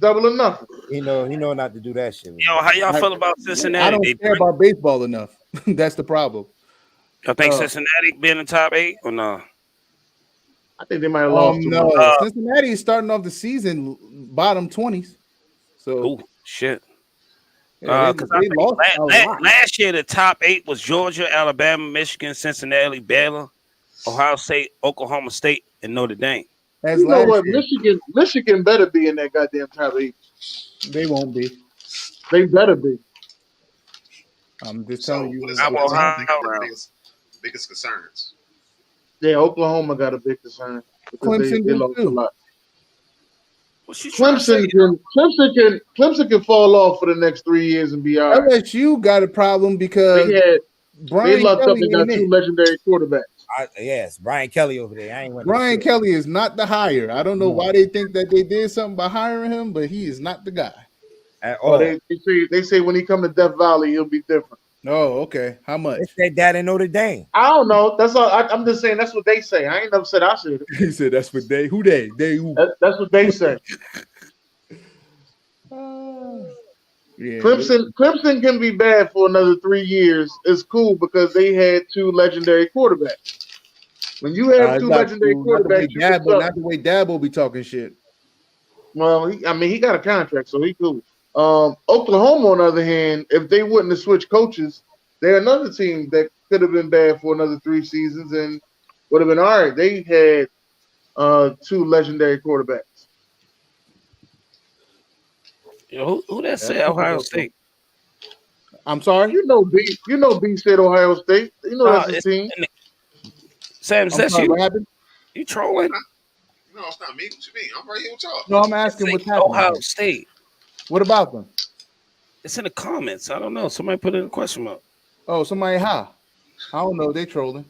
Double or nothing. He know not to do that shit. Yo, how y'all feel about Cincinnati? I don't care about baseball enough. That's the problem. I think Cincinnati be in the top 8 or no? I think they might have lost. No, Cincinnati is starting off the season bottom 20s. So shit. Yeah, they lost last year, the top 8 was Georgia, Alabama, Michigan, Cincinnati, Baylor, Ohio State, Oklahoma State, and Notre Dame. You know what? Michigan better be in that goddamn top 8. They won't be. They better be. I'm just telling you. Biggest concerns. Yeah, Oklahoma got a big concern. Clemson they lost a lot. Clemson can fall off for the next 3 years and be all right. LSU got a problem because they lucked up and got 2 legendary quarterbacks. Yes, Brian Kelly over there. Brian Kelly is not the hire. I don't know why they think that they did something by hiring him, but he is not the guy. At all. They say when he come to Death Valley, he'll be different. Oh, okay. How much? It's their dad in Notre Dame. I don't know. That's all. I'm just saying that's what they say. I ain't never said I said it. He said that's what they. Who they? They who? That's what they say. Yeah. Clemson can be bad for another 3 years. It's cool because they had 2 legendary quarterbacks. When you have 2 legendary quarterbacks, not the way Dabo be talking shit. Well, he got a contract, so he cool. Oklahoma, on the other hand, if they wouldn't have switched coaches, they're another team that could have been bad for another 3 seasons and would have been all right. They had 2 legendary quarterbacks. Yo, who that said Ohio State? I'm sorry. You know B said Ohio State. You know that's his team. Sam, is that you? What happened? You trolling? No, it's not me. What you mean? I'm right here with y'all. No, I'm asking what's happening. Ohio State. What about them? It's in the comments. I don't know. Somebody put in a question mark. Oh, somebody I don't know. They trolling.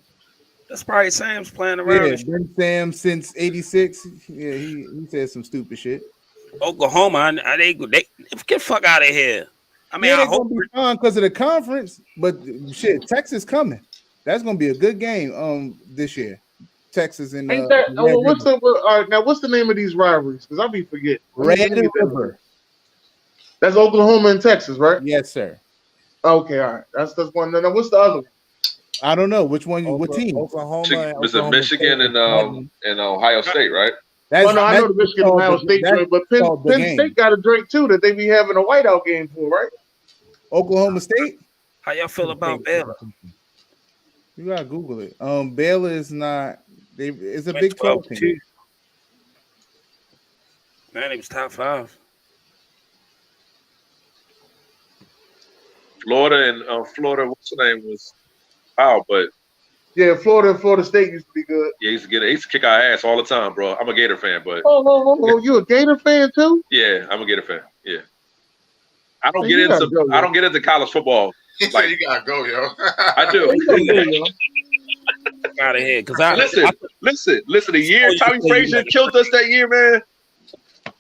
That's probably Sam's playing around. Yeah, been Sam since '86. Yeah, he said some stupid shit. Oklahoma, they get the fuck out of here. I mean, I hope be fine because of the conference, but shit, Texas coming. That's gonna be a good game. This year, Texas and ain't that? What's the name of these rivalries? Because I'll be forgetting. Red River. That's Oklahoma and Texas, right? Yes, sir. Okay, all right. That's one. Now, what's the other one? I don't know which one. What team? Oklahoma. Was it Michigan and Ohio State, right? I know the Michigan Ohio State joint, but Penn State got a drink too that they be having a whiteout game for, right? Oklahoma State. How y'all feel about Baylor? You gotta Google it. Baylor is not. It's a Big 12 team. Man, it was top 5. Florida and Florida. What's the name was? But yeah, Florida State used to be good. Yeah, he used to kick our ass all the time, bro. I'm a Gator fan, but you a Gator fan too? Yeah, I'm a Gator fan. Yeah, I don't get into college football. Like you gotta go, yo. I do. Out of here, because listen. The year Tommy Frazier killed us that year, man.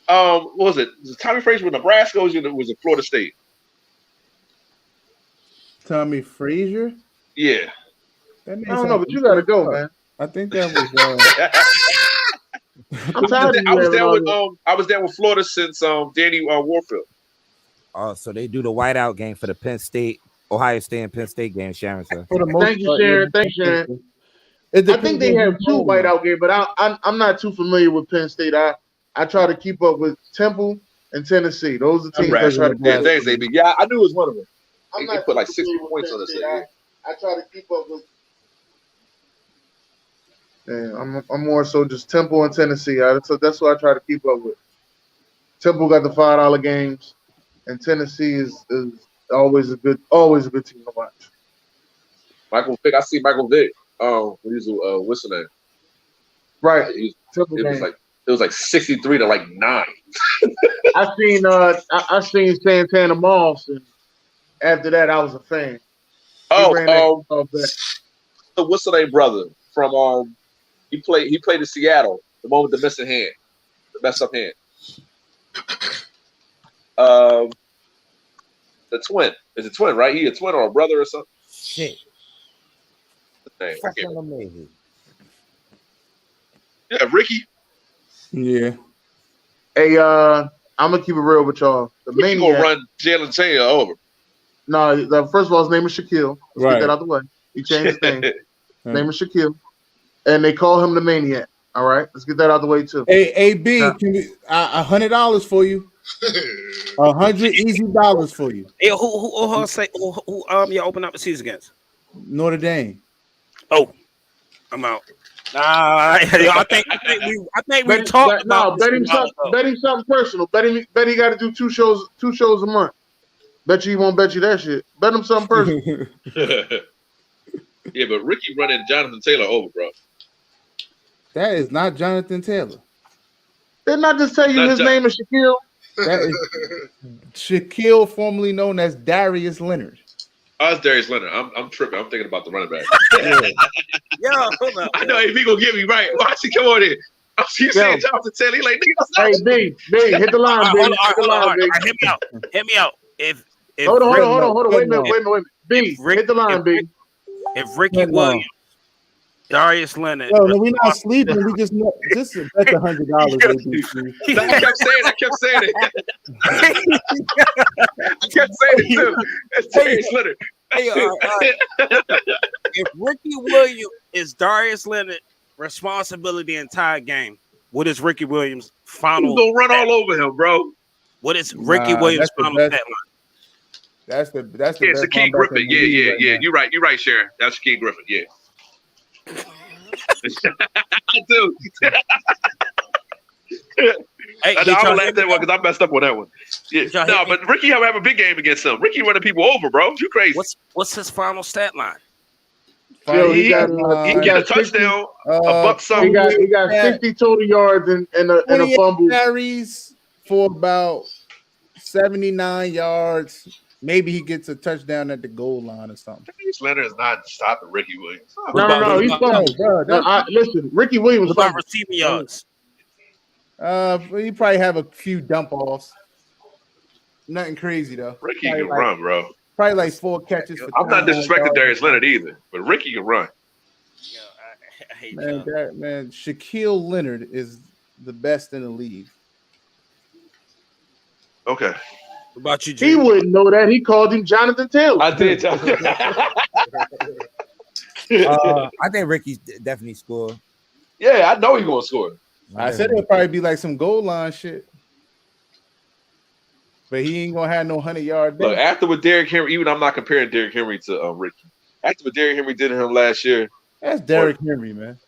What was it? Tommy Frazier with Nebraska, or was it Florida State? Tommy Frazier. Yeah. I don't know, but you gotta go, man. I think that was. I was down with Florida since Danny Warfield. Oh, so they do the whiteout game for the Penn State, Ohio State, and Penn State game, Sharon. So. Thank you, Sharon. Thanks, Sharon. I think they have 2 whiteout games, but I'm not too familiar with Penn State. I try to keep up with Temple and Tennessee. Those are the teams I try to keep up with. Yeah, I knew it was one of them. They put like 60 points on us. I try to keep up with. Yeah, I'm more so just Temple and Tennessee. So that's what I try to keep up with. Temple got the $5 games, and Tennessee is always a good team to watch. Michael Vick, I see Michael Vick. He's what's the name? Right. It was like 63 to like 9. I seen Santana Moss, and after that I was a fan. what's the name brother from he played in Seattle, the one with the missing hand, the messed up hand. The twin. Is a twin, right? He a twin or a brother or something? Shit. Name. Fucking amazing. Yeah, Ricky. Yeah. Hey, I'm gonna keep it real with y'all. The Ricky Maniac gonna run Jalen Taylor over. No, first of all, his name is Shaquille. Let's get that out the way. He changed his name. His name is Shaquille, and they call him the Maniac. All right, let's get that out the way too. Hey, AB, can we $100 for you? $100 easy dollars for you. Hey, who you open up the season against? Notre Dame. Oh, I'm out. I think we talked about. Bet him something personal. Bet he got to do two shows a month. Bet you he won't bet you that shit. Bet him something personal. Yeah, but Ricky running Jonathan Taylor over, bro. That is not Jonathan Taylor. Didn't I just tell you his name is Shaquille? That is Shaquille, formerly known as Darius Leonard. Oh, it's Darius Leonard. I'm tripping. I'm thinking about the running back. Yo, hold up. I know if he gonna get me right. Watch it. Come on in. I see you saying Jonathan Taylor. He like, nigga, that's not. Hey, B, hit the line, B. Hit me out. Hit me out. If hold on. Wait a minute. B, hit the line, B. If Ricky Williams, Darius Leonard. No, we're not sleeping. We just bet the $100. I kept saying it. I kept saying it too. It's Darius Leonard. Hey, if Ricky Williams is Darius Leonard responsibility the entire game, what is Ricky Williams' final? He's gonna run all over him, bro. What is Ricky Williams' final stat line? That's the it's Shaquille Griffin. Yeah. You're right, Sharon. That's Shaquille Griffin. Yeah. I do. Hey, I will laugh that one because I messed up on that one. Yeah. No, but Ricky have a big game against him. Ricky running people over, bro. You crazy? What's his final stat line? Yo, he get a touchdown, a buck something. He got 60 total yards and a fumble. Carries for about 79 yards. Maybe he gets a touchdown at the goal line or something. Leonard is not stopping Ricky Williams. No, he's fumbled. Listen, Ricky Williams. What about receiving yards? He probably have a few dump offs. Nothing crazy though. Ricky can run, bro. Probably like 4 catches. I'm not disrespecting Darius Leonard either, but Ricky can run. I hate man, Shaquille Leonard is the best in the league. Okay. What about you, Jim? He wouldn't know that. He called him Jonathan Taylor. I did. I think Ricky's definitely scored. Yeah, I know he's gonna score. I said it'll probably be like some goal line shit. But he ain't gonna have no 100-yard day. Look, after what Derek Henry, even I'm not comparing Derek Henry to Ricky. After what Derek Henry did to him last year, that's Derek Henry, man.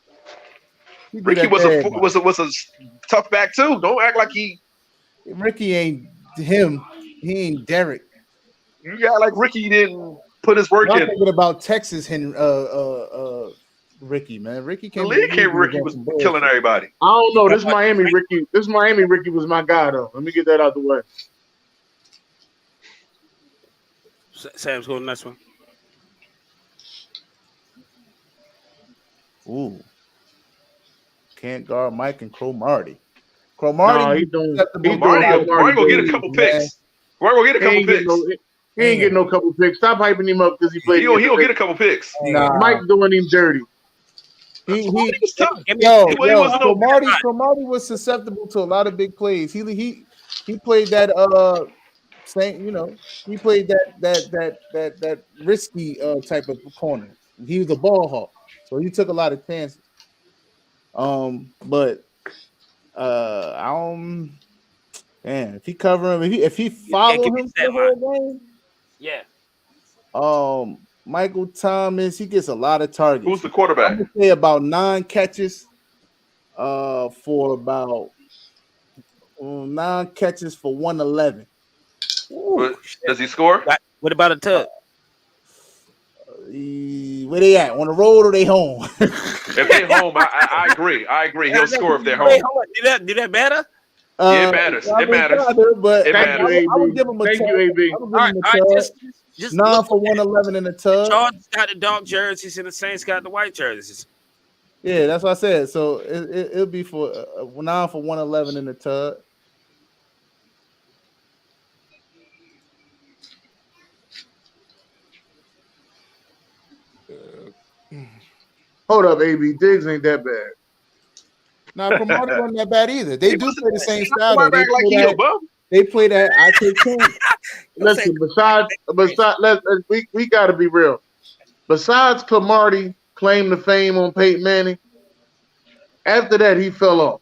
Ricky was a tough back too. Don't act like Ricky ain't him. He ain't Derek. You got like Ricky didn't put his work in. I'm thinking about Texas Henry, Ricky, man. Ricky came. Ricky was killing everybody. I don't know. This Miami Ricky was my guy though. Let me get that out the way. Sam's going next one. Ooh. Can't guard Mike and Cromartie. Cromartie, Marty gonna get a couple picks. Marty gonna get a couple picks. He ain't getting no couple picks. Stop hyping him up because he played. He'll get a couple picks. Nah. Mike doing him dirty. Cromartie was susceptible to a lot of big plays. He played that he played that risky type of corner. He was a ball hawk, so he took a lot of chances. But if he cover him, if he follow him the whole game, Michael Thomas, he gets a lot of targets. Who's the quarterback? I'm gonna say about 9 catches, for about 9 catches for 111. Does he score? What about a tub? Where they at? On the road or they home? If they're home, I agree. He'll score if they're home. Do that matter? Yeah, it matters. It matters. But it matters. I would give him a tub. All right, Just 9 for 111 in the tub. Chargers got the dark jerseys and the Saints got the white jerseys. Yeah, that's what I said. So it'll be for 9 for 111 in the tub. Hold up, AB. Diggs ain't that bad. Now, Cromartie wasn't that bad either. They do play the same style. They play that. I take 10. Listen, besides, we got to be real. Besides Cromartie claimed the fame on Peyton Manning, after that he fell off.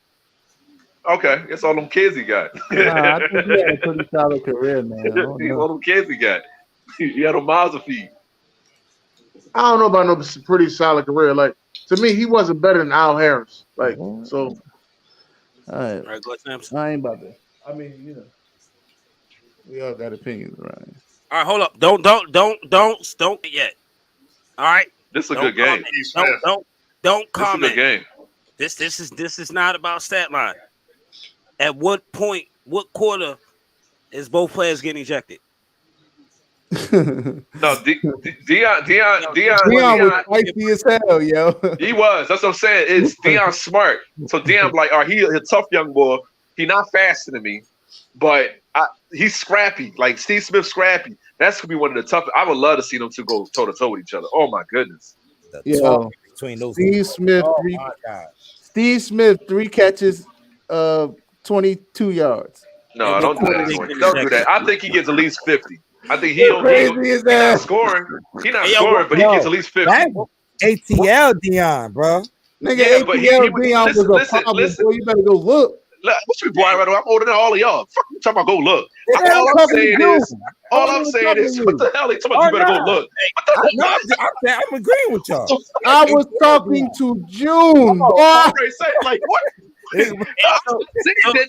Okay, it's all them kids he got. Nah, I think he had a pretty solid career, man. All them kids he got. He had a miles to feed. I don't know about no pretty solid career. Like, to me, he wasn't better than Al Harris. Like, so. All right. Go ahead, Samson. I ain't about that. I mean, we all got opinions, right? All right, hold up. Don't yet. All right. This is a good game. Don't comment. This is a good game. This is not about stat line. At what point, what quarter is both players getting ejected? No, Dion was spicy as hell, yo. He was. That's what I'm saying. It's Dion smart. So Dion like, all right, he's a tough young boy. He not faster than me, but he's scrappy. Like Steve Smith, scrappy. That's gonna be one of the toughest. I would love to see them two go toe to toe with each other. Oh my goodness. Yo, between those Steve Smith, Steve Smith, 3 catches, 22 yards. No, don't do that. Don't do that. I think he gets at least 50. I think he's not scoring. He's not scoring, but he gets at least 50. ATL Dion, bro. Nigga, yeah, ATL Dion was a problem. Boy, you better go look. What you boy right now? I'm older than all of y'all. Fuck you talking about go look. All I'm saying is, what the hell? They talking about you better go look. I'm agreeing with y'all. I was talking to June. Like what?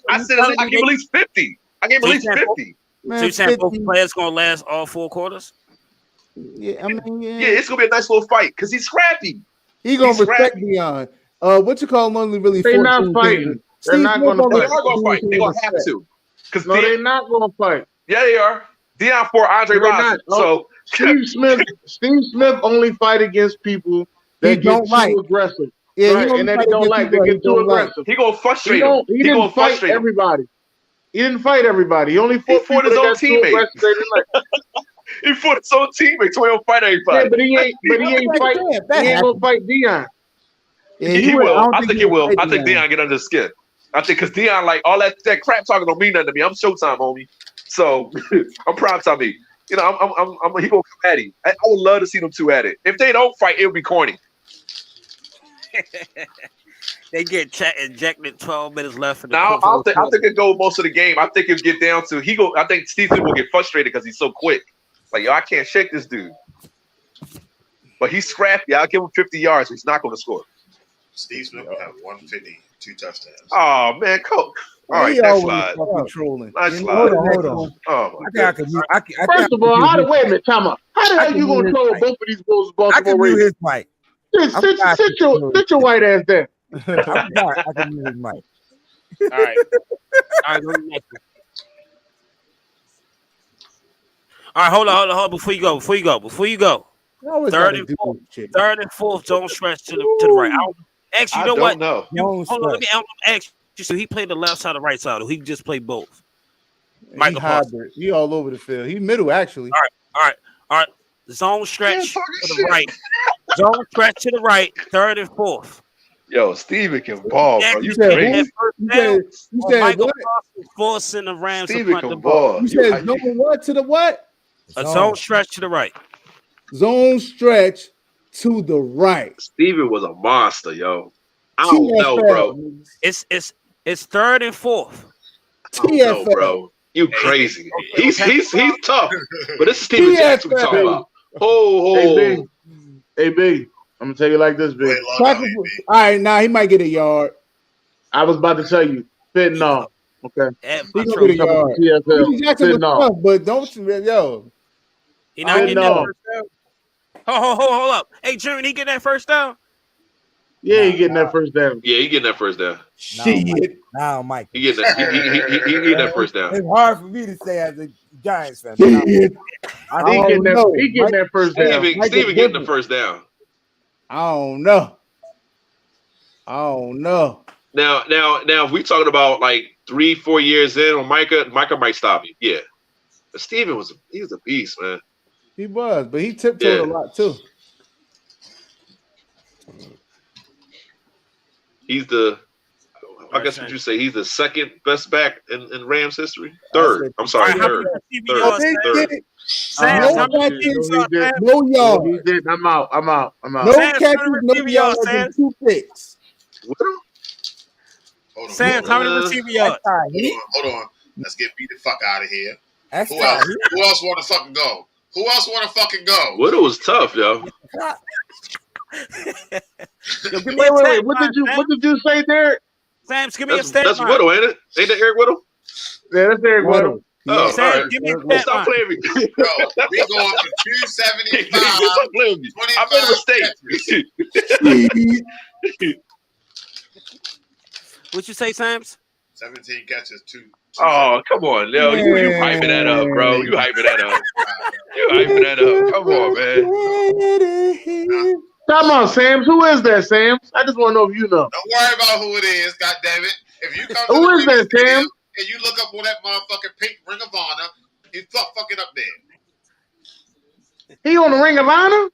I said I give at least 50. I gave at least 50. Man, so you saying both players gonna last all 4 quarters? Yeah, I mean, yeah, it's gonna be a nice little fight because he's scrappy. He's gonna respect Dion. What you call only really? They're not fighting. They're not gonna fight. They are gonna fight. They're gonna have to. No, they're not gonna fight. Yeah, they are. Dion for Andre Rossi. So Steve Smith only fight against people that get too aggressive. Yeah, right? And that they don't like. They get too aggressive. He gonna frustrate him. He didn't fight everybody. He didn't fight everybody. He only fought his own teammates. He fought his own teammates, so he don't fight everybody. Yeah, but he ain't fight. He ain't gonna fight Dion. Yeah, he will. I think he will. I think Dion get under the skin. I think because Dion like all that crap talking don't mean nothing to me. I'm Showtime, homie. So I'm prime time me. You know, I'm he gonna come at him. I would love to see them two at it. If they don't fight, it would be corny. They get ejected 12 minutes left. I think it go most of the game. I think it'll get down to I think Steve Smith will get frustrated because he's so quick. Like, yo, I can't shake this dude. But he's scrappy. I'll give him 50 yards. He's not going to score. Steve Smith will have 150, 2 touchdowns. Oh, man, Coach. All right, next slide. Nice slide. Hold on. Oh, first of all, wait a minute, time out. How the hell you going to throw both of these Bulls Baltimore Ravens? Sit your white ass there. I can mute his mic. All right. Go to the next one. All right, hold on. Before you go. Third and fourth zone stretch to the right. Actually, you know what? Hold on, let me ask you. So he played the left side or right side, or he just played both? Michael hybrid. He all over the field. He middle, actually. All right. Zone stretch to the right. Zone stretch to the right. Third and fourth. Yo, Steven can ball, bro. You crazy. You said Michael what? Forcing the Rams Steven to punt the can ball. ball. You said zone what to the what? A zone stretch to the right. Zone stretch to the right. Steven was a monster, yo. I don't know, bro. It's third and fourth. I don't know, bro. You crazy. He's tough. But this is Steven Jackson we're talking about. Hey, B. I'm gonna tell you like this, big. All right, now he might get a yard. I was about to tell you, fentanyl. Okay, he gonna get a yard. Jackson tough, but don't yo. He not getting that first down. Hold up. Hey, June, he get that first down? Yeah, he getting that first down. Yeah, he getting that first down. Shit. Now, Mike. He getting that. He getting that first down. It's hard for me to say as a Giants fan. He getting that first down. Steven getting the first down. I don't know. Now, if we talking about like 3-4 years in on Micah might stop you. Yeah. But Steven was a beast, man. He was, but he tiptoed a lot too. He's I guess what you say, he's the second best back in Rams history? Third. I'm sorry, third. No yards. He did. I'm out. No catches, no yards, and 2 picks. Sam's, how many receiving yards? Hold on. Let's get beat the fuck out of here. Who else want to fucking go? Whittle was tough, yo. Wait. What did you say, Derek? Sam's, give me a stat That's line. Whittle, ain't it? Ain't that Eric Whittle? Yeah, that's Derek Whittle. Oh, Sam, all right. give me a stat Stop line. playing me. Yo, we going for 275. Stop playing me. I made a mistake. What you say, Sam's? 17 catches, 2. Oh, come on, yo. You hyping that up, bro. You hyping that up. Come on, man. Come on, Sam's. Who is that, Sam's? I just want to know if you know. Don't worry about who it is, goddammit. If you come to Who is that, Sam? And you look up on that motherfucking pink Ring of Honor, you fucking up there. He on the Ring of Honor?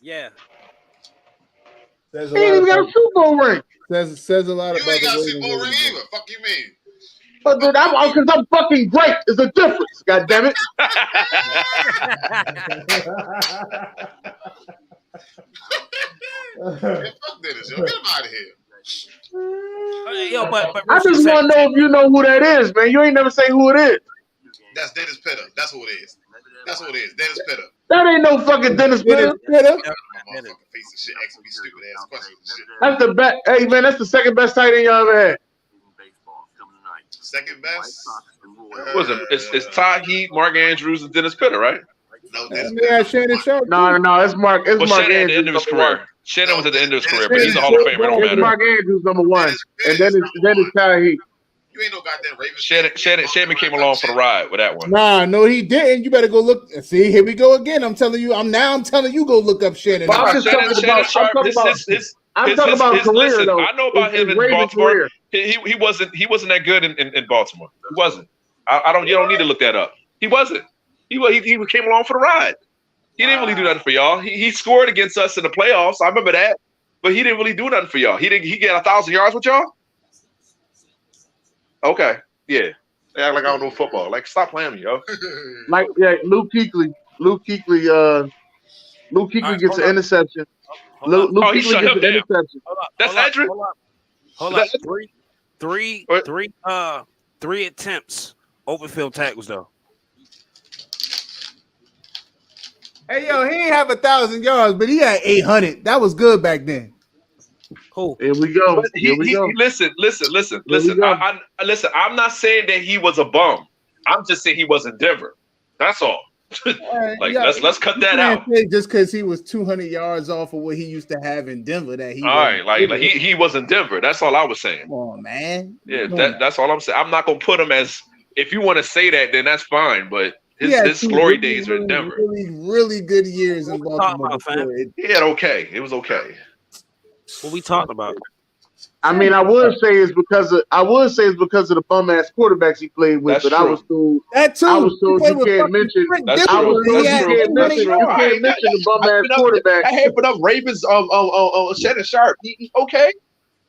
Yeah. He ain't even got a Super Bowl ring. Says a lot You about ain't got a the Super Bowl ring either. Fuck you mean? But dude, because I'm fucking great. There's a difference. God damn it. Yeah, fuck Dennis, yo. Get him out of here. Yo, but I just want to know if you know who that is, man. You ain't never say who it is. That's Dennis Pitter. That's who it is. Dennis Pitter. That ain't no fucking Dennis Pitter. Motherfucking piece of shit. Asking me stupid ass questions and shit. That's the best. Hey, man, that's the second best tight end y'all ever had. Second best? What was it? It's Ty Heat, Mark Andrews, and Dennis Pitter, right? No, Dennis Yeah, Shannon Sharp. No, it's Mark. It's Well, Mark Shannon at the end of his career. Shannon was at the end of his career, but he's a Hall of Famer. It don't It's matter. Mark Andrews number 1, and then it's Ty Heat. You ain't no goddamn Ravens. Shannon came along for the ride with that one. Nah, no, he didn't. You better go look. See, here we go again. I'm telling you. I'm telling you, go look up Shannon. But I'm talking about career though. I know about him in Baltimore. He wasn't that good in Baltimore. He wasn't. You don't need to look that up. He wasn't. He came along for the ride. He didn't really do nothing for y'all. He scored against us in the playoffs. I remember that, but he didn't really do nothing for y'all. He got 1,000 yards with y'all. Okay, yeah. They act like I don't know football. Like, stop playing me, yo. Like, yeah, Luke Kuechly gets an interception. Luke Kuechly gets an interception. That's Edric. Hold up. Three attempts. Open field tackles though. Hey, yo, he ain't have 1,000 yards, but he had 800. That was good back then. Cool. Here we go. Listen. I'm not saying that he was a bum. I'm just saying he was in Denver. That's all. Let's cut that out. Just because he was 200 yards off of what he used to have in Denver, that he. All right, he was in Denver. That's all I was saying. Come on, man. Yeah, that's all I'm saying. I'm not gonna put him as. If you want to say that, then that's fine. But his glory days are in Denver. Really good years in Baltimore. He had okay. It was okay. What we talking about? I mean, I would say it's because of the bum ass quarterbacks he played with. That's but true. I was told you can't mention. That's true. You can't mention the bum ass quarterback. I had put up Ravens Shannon Sharp. Okay.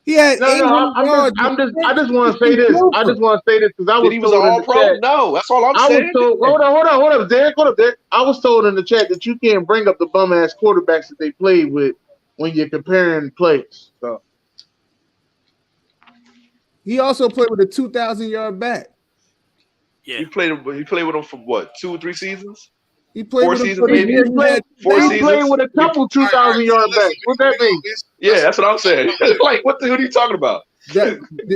Yeah, I just want to say this. I just want to say this because I was he was told all in the pro. chat. No, that's all I'm I saying. was told. Hold up, Derek. I was told in the chat that you can't bring up the bum ass quarterbacks that they played with when you're comparing plays. So. He also played with a 2,000-yard back. Yeah, He played with them for what, 2 or 3 seasons? He played 4 with seasons, maybe. He played with a couple 2,000-yard backs. What that mean? Yeah, that's what I'm saying. Like, what are you talking about?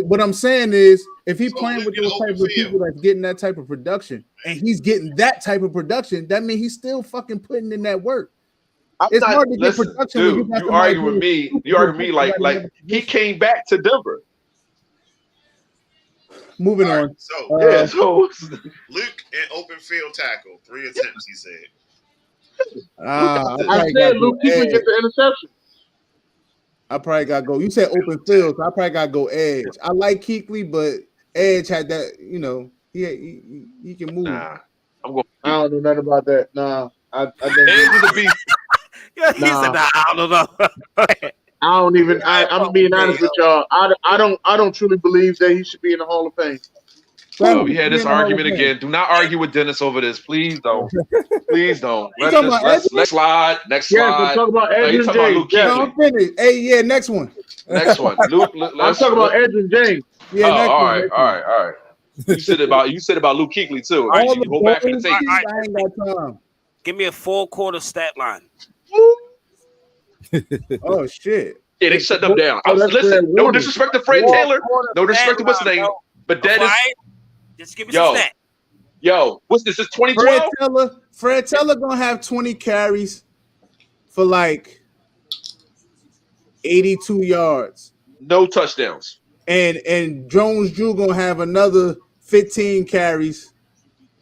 What I'm saying is, if he's playing with those type of people that's getting that type of production, and he's getting that type of production, that means he's still fucking putting in that work. It's hard to get production. Dude, you argue with me. You argue with me like he came back to Denver. Moving on. So Luke and open field tackle. 3 attempts, he said. I said Luke Kuechly get the interception. I probably got to go. You said open field, so I probably got to go edge. I like Kuechly, but edge had that, he can move. Nah, I'm going. I don't know nothing about that. Nah, I think Edge is a beast. Yeah, he said, nah, I don't know. I don't even. I'm being honest with y'all. I don't truly believe that he should be in the Hall of Fame. Oh, we had this argument again. Do not argue with Dennis over this. Please don't. Please don't. Let's slide. Next slide. Yeah, we're talking about Edge and James. Yeah, I'm finished. Hey, yeah, next one. Next one. Luke, I'm talking about Edge and James. Yeah, all right. You said about Luke Kuechly too. All right, you go back in the tape. I ain't got time. Give me a 4-quarter stat line. Oh shit. Yeah, they shut them down. Listen, no disrespect to Fred Taylor. No disrespect to what's the name. But that is. Just give me some stat. Yo, what's this? Is 2012? Fred Taylor gonna have 20 carries for like 82 yards. No touchdowns. And Jones Drew gonna have another 15 carries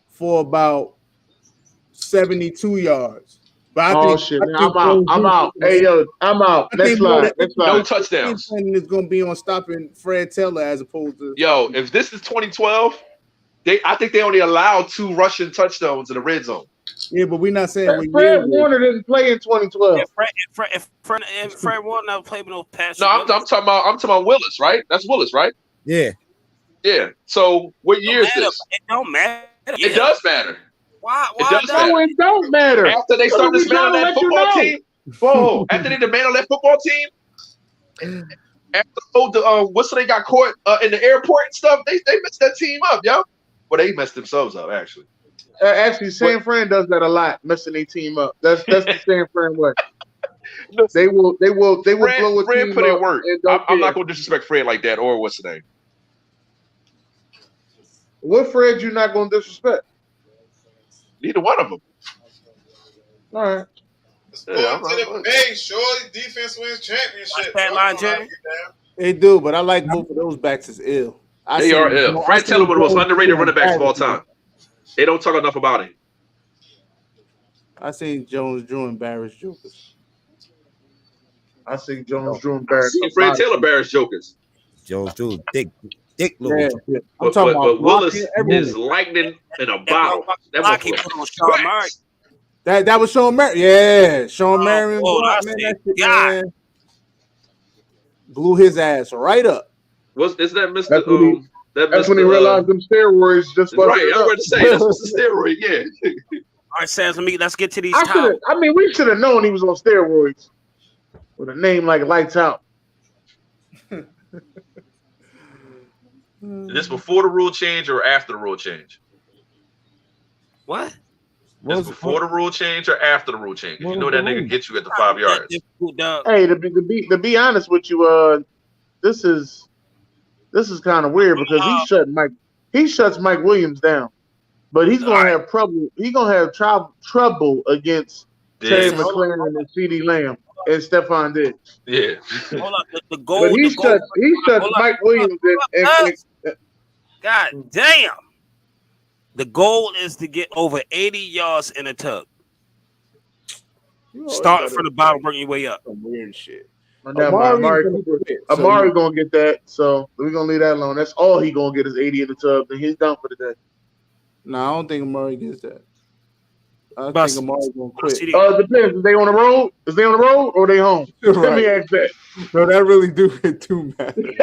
for about 72 yards. But I think I'm out. Hey yo, I'm out. Next slide. No touchdowns. It's gonna be on stopping Fred Taylor as opposed to if this is 2012. I think they only allowed 2 rushing touchdowns in the red zone. Yeah, but we're not saying Fred Warner didn't play in 2012. Fred Warner never played with no pass. No, I'm talking about Willis, right? That's Willis, right? Yeah. Yeah. So what year is this? It don't matter. It does matter. Why? It don't matter. After they start dismantling that football team. Whoa! After they dismantle that football team. After they got caught in the airport and stuff, they messed that team up, yo. Well, they messed themselves up, actually. Actually, San Fran does that a lot, messing their team up. That's the San Fran way. They will blow a Fred team put up in work. I'm not going to disrespect Fred like that, or what's the name? What Fred you not going to disrespect? Neither one of them. All right. Let's go to the base. Surely defense wins championship. That line, Jerry? They do, but I like both of those backs as ill. They are ill. Fred Taylor, one of the most underrated running backs of all time. They don't talk enough about him. I seen Jones Drew embarrass Jokers. I see Jones Drew embarrass. I see Fred Taylor embarrass Jokers. Jones Drew, thick little. Yeah. I'm talking about Willis is lightning in a bottle. That was Sean Murray. That was Sean Murray. Yeah, Sean Murray. God. Blew his ass right up. Is that Mr. That's when he realized them steroids just right. I was going to say that's Mr. Steroid. Yeah. All right, Sam. Let's get to these. We should have known he was on steroids with a name like Lights Out. Is this before the rule change or after the rule change? What? Is before the rule change or after the rule change? You know that nigga gets you at the 5 yards. Hey, to be honest with you, this is kind of weird because he shuts Mike Williams down, but he's gonna have trouble. He's gonna have trouble against Terry McLaurin and C.D. Lamb and Stephon Diggs. Yeah. Hold up, the goal. But he shuts Mike Williams and God damn. The goal is to get over 80 yards in a tug. Starting from the bottom, working your way up. Some weird shit. Amari gonna get that, so we're gonna leave that alone. That's all he gonna get is 80 in the tub, and he's done for the day. No, I don't think Amari gets that. I think Amari's gonna quit. It depends. Is they on the road? Or are they home? Right. Let me ask that. No, that really do matter.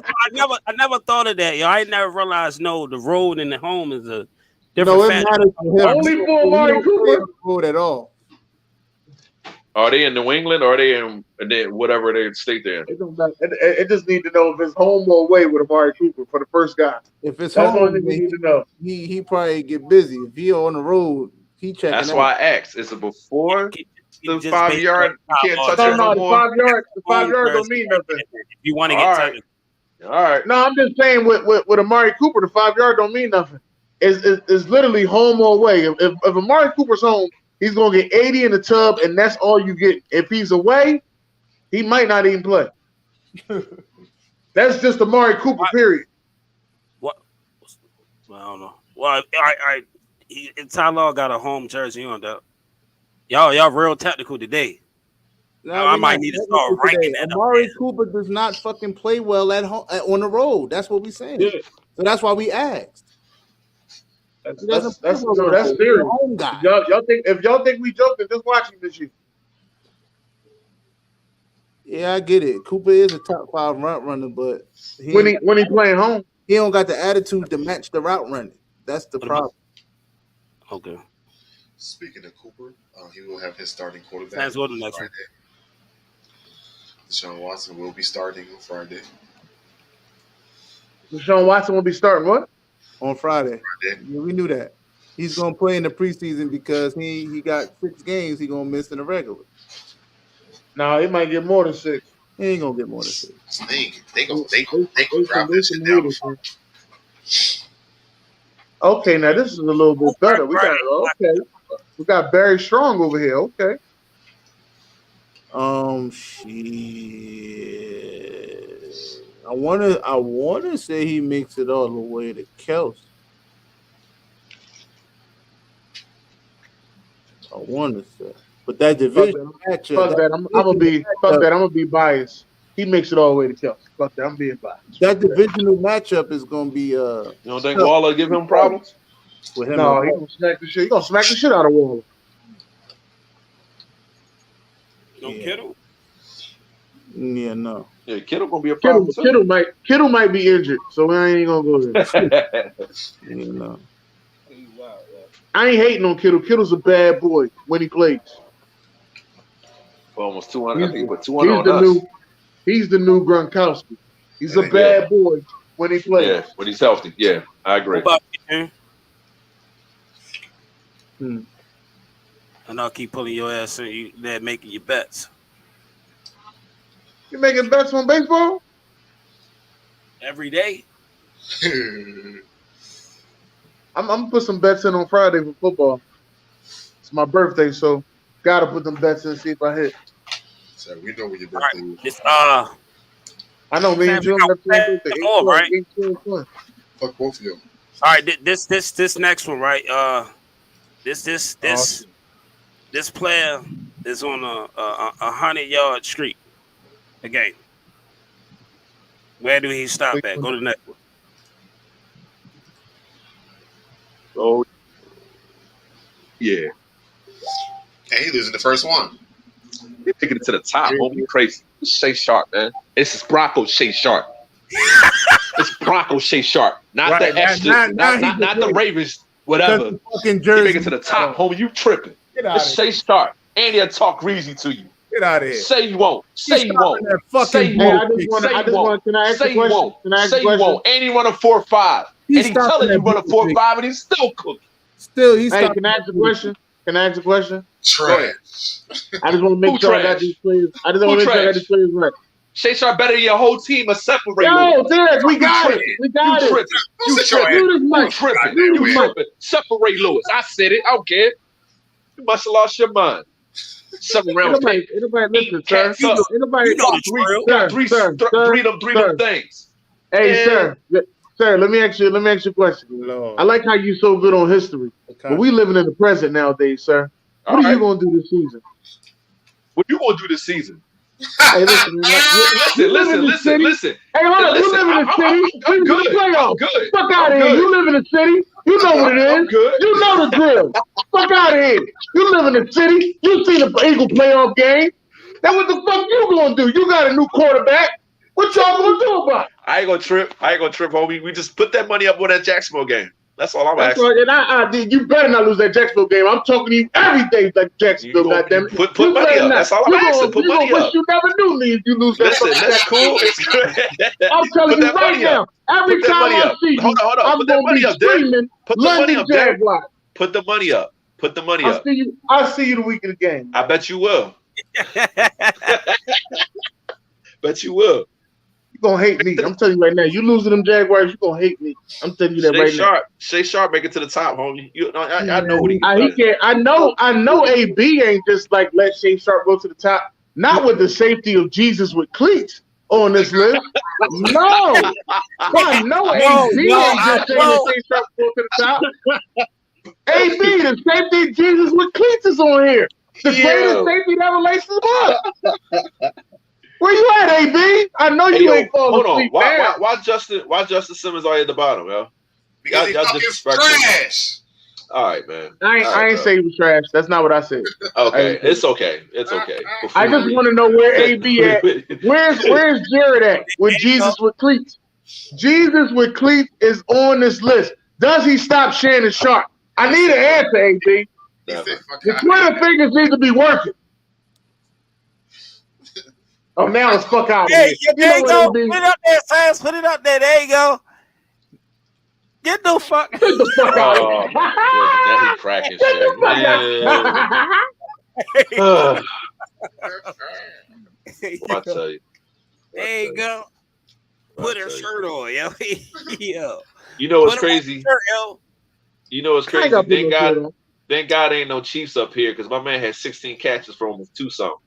I never thought of that, yo. I never realized the road and the home is a different. No, it matters to him. Only for Amari Cooper. Road at all. Are they in New England or are they in whatever their state they're in? It just need to know if it's home or away with Amari Cooper for the first guy. If it's that's home, all we need to know. He probably get busy. If he on the road, he checking. That's out. why I asked. Is it before the 5 yard? You can't touch it no more. The 5 yard don't mean nothing. If you want to get technical. All right. No, I'm just saying with Amari Cooper, the 5 yard don't mean nothing. It's literally home or away. If Amari Cooper's home, he's gonna get 80 in the tub, and that's all you get. If he's away, he might not even play. That's just Amari Cooper, period. What? Well, I don't know. Well, Tyler got a home jersey on that. Y'all real technical today. No, I might need to start ranking that Amari Cooper does not fucking play well at home on the road. That's what we saying. Yeah. So that's why we asked. That's serious. Home guy. If y'all think we joking, just watch him this year. Yeah, I get it. Cooper is a top 5 route runner, but when he playing home, he don't got the attitude to match the route running. That's the problem. Okay. Speaking of Cooper, he will have his starting quarterback That's what the next Friday. Deshaun Watson will be starting on Friday. Deshaun Watson will be starting what? On Friday. Yeah, we knew that. He's gonna play in the preseason because he got 6 games he gonna miss in the regular. No, he might get more than 6. He ain't gonna get more than 6. They gonna drop that shit down. Okay, now this is a little bit better. We got Barry Strong over here. Okay. Shit. I wanna say he makes it all the way to Kelsey. I want to say, but that division matchup. Fuck that. I'm gonna be biased. He makes it all the way to Kelsey. Fuck that. I'm being biased. That divisional matchup is gonna be. You don't think Waller give him problems? With him, no, he gonna smack the shit. He gonna smack the shit out of Waller. No Kittle. Yeah, no. Yeah, Kittle gonna be a problem. Kittle might be injured, so we ain't gonna go there. Yeah, no. I ain't hating on Kittle. Kittle's a bad boy when he plays. For almost 200. I think he put 200 on us. He's the new Gronkowski. He's a bad boy when he plays. Yeah, when he's healthy. Yeah, I agree. And I'll keep pulling your ass and you there making your bets. You making bets on baseball? Every day. I'm gonna put some bets in on Friday for football. It's my birthday, so gotta put them bets in and see if I hit. So we know when your birthday is. This I know me and Jim got right? Fuck both of you. All right, this next one, right? This player is on a 100-yard streak a game. Where do he stop at? Go to the next one. Oh, yeah. And he losing the first one. You're taking it to the top, homie. You crazy. It's Shea Sharp, man. This is Bronco Shea Sharp. It's Bronco Shea Sharp. Not right, the extras. Not the Ravens, whatever. You make it to the top, homie. You tripping. It's Shea Sharp. And he'll talk greasy to you. Get out of here. Say you won't. Say you won't. Say you won't. Say you won't. Say you won't. And he run a 4.5. And he's telling you run a 4.5 and he's still cooking. He's can I ask a question? Trash. I just want to make sure I got these players. Right. Shea Sharp better than your whole team of separate. Yo, Derek, we got it. You tripping. Separate Lewis. I said it. I don't care. You must have lost your mind. Something around anybody listen, sir. Anybody three of them things. Hey, sir, let me ask you a question. No. I like how you so good on history, but we living in the present nowadays, sir. What are you gonna do this season? What you gonna do this season? Hey, listen. Hey, hold on, you live in the city. I'm good. Fuck out of here. You live in the city. You know what it is. You know the drill. Fuck out of here. You live in the city. You see the Eagle playoff game. Then what the fuck you gonna do? You got a new quarterback. What y'all gonna do about it? I ain't gonna trip, homie. We just put that money up on that Jacksonville game. That's all I'm asking. Right. And you better not lose that Jacksonville game. I'm talking to you every day like Jacksonville. Goddamn it. Put money up. That's all I'm asking. Put money up. You never knew me if you lose that. Listen, that's cool. It's good. I'm telling you right now. Every time I see you, I'm gonna be screaming. Put the money up, Derek. Put the money up. I'll see you the week of the game. I bet you will. Bet you will. You're gonna hate me. I'm telling you right now. You losing them Jaguars, you're gonna hate me. I'm telling you that right now. Shea Sharp make it to the top, homie. I know what he can. I know AB ain't just like let Shea Sharp go to the top. Not with the safety of Jesus with cleats. on this list. No. I know AB ain't just saying that they start to go to the top. AB, the safety Jesus with cleats is on here. The greatest safety that ever laced him up. Where you at, AB? I know you ain't falling asleep. Why Justin Simmons are at the bottom, yo? Because he's fucking trash. All right, man. I ain't say he was trash. That's not what I said. Okay, it's okay. It's okay. I just want to know where AB at. Where's Jared at with Jesus with cleats? Jesus with cleats is on this list. Does he stop Shannon Sharp? I need an answer, AB. The Twitter fingers need to be working. Oh, now let's fuck out. Hey, there you go. Put it up there, Sams. Put it up there. There you go. Get the fuck. Get the fuck out. Oh, now he cracking shit. I tell you. There you go. Put her shirt on, yo. Yo. You know what's crazy? You know what's crazy? Thank God ain't no Chiefs up here because my man had 16 catches for almost 2-something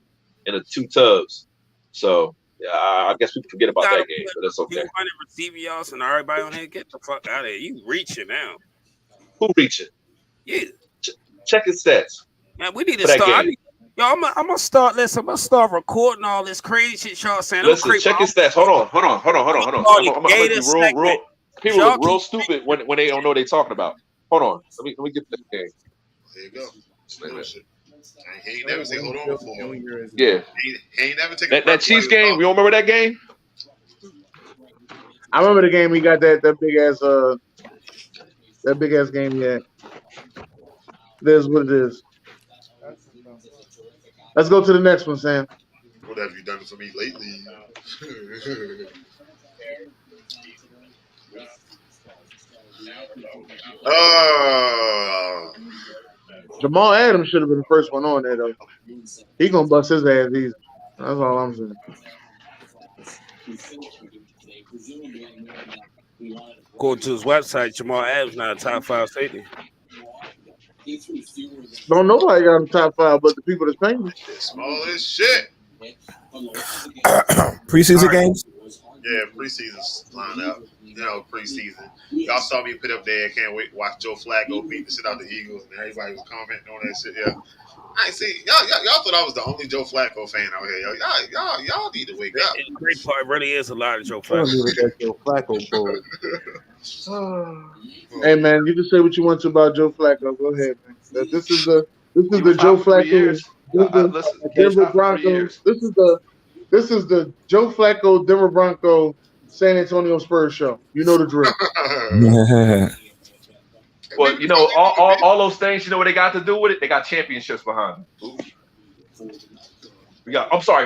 in the 2 tubs. So I guess we can forget about that game, but that's okay. 200 receiving yards and everybody on here. Get the fuck out of here. You reaching now. Who reaching? Yeah. Check his stats. Man, we need to start. I'm gonna start. Listen, I'm gonna start recording all this crazy shit y'all saying. Listen, check his stats. Hold on. I'm gonna be real. People look real stupid when they don't know what they're talking about. Hold on. Let me get this game. There you go. He ain't never say hold on before. Yeah. He ain't never taken that Chiefs game. You don't remember that game? I remember the game. He got that big ass game. Yeah. There's what it is. Let's go to the next one, Sam. What have you done for me lately? Jamal Adams should have been the first one on there, though. He gonna bust his ass easy. That's all I'm saying. According to his website, Jamal Adams not a top 5 safety. Don't nobody got him top 5, but the people that's paying him. Small as shit. Preseason games? Yeah, preseason's lined up. You know, preseason. Y'all saw me put up there. Can't wait to watch Joe Flacco beat the shit out the Eagles, and everybody was commenting on that shit. Yeah, I ain't see y'all thought I was the only Joe Flacco fan out here. Y'all need to wake up. The great part really is a lot of Joe Flacco. Hey man, you can say what you want to about Joe Flacco. Go ahead, man. This is the Joe Flacco. Denver Broncos. This is the Joe Flacco Denver Bronco San Antonio Spurs show. You know the drill. Well, you know, all those things, you know what they got to do with it? They got championships behind them.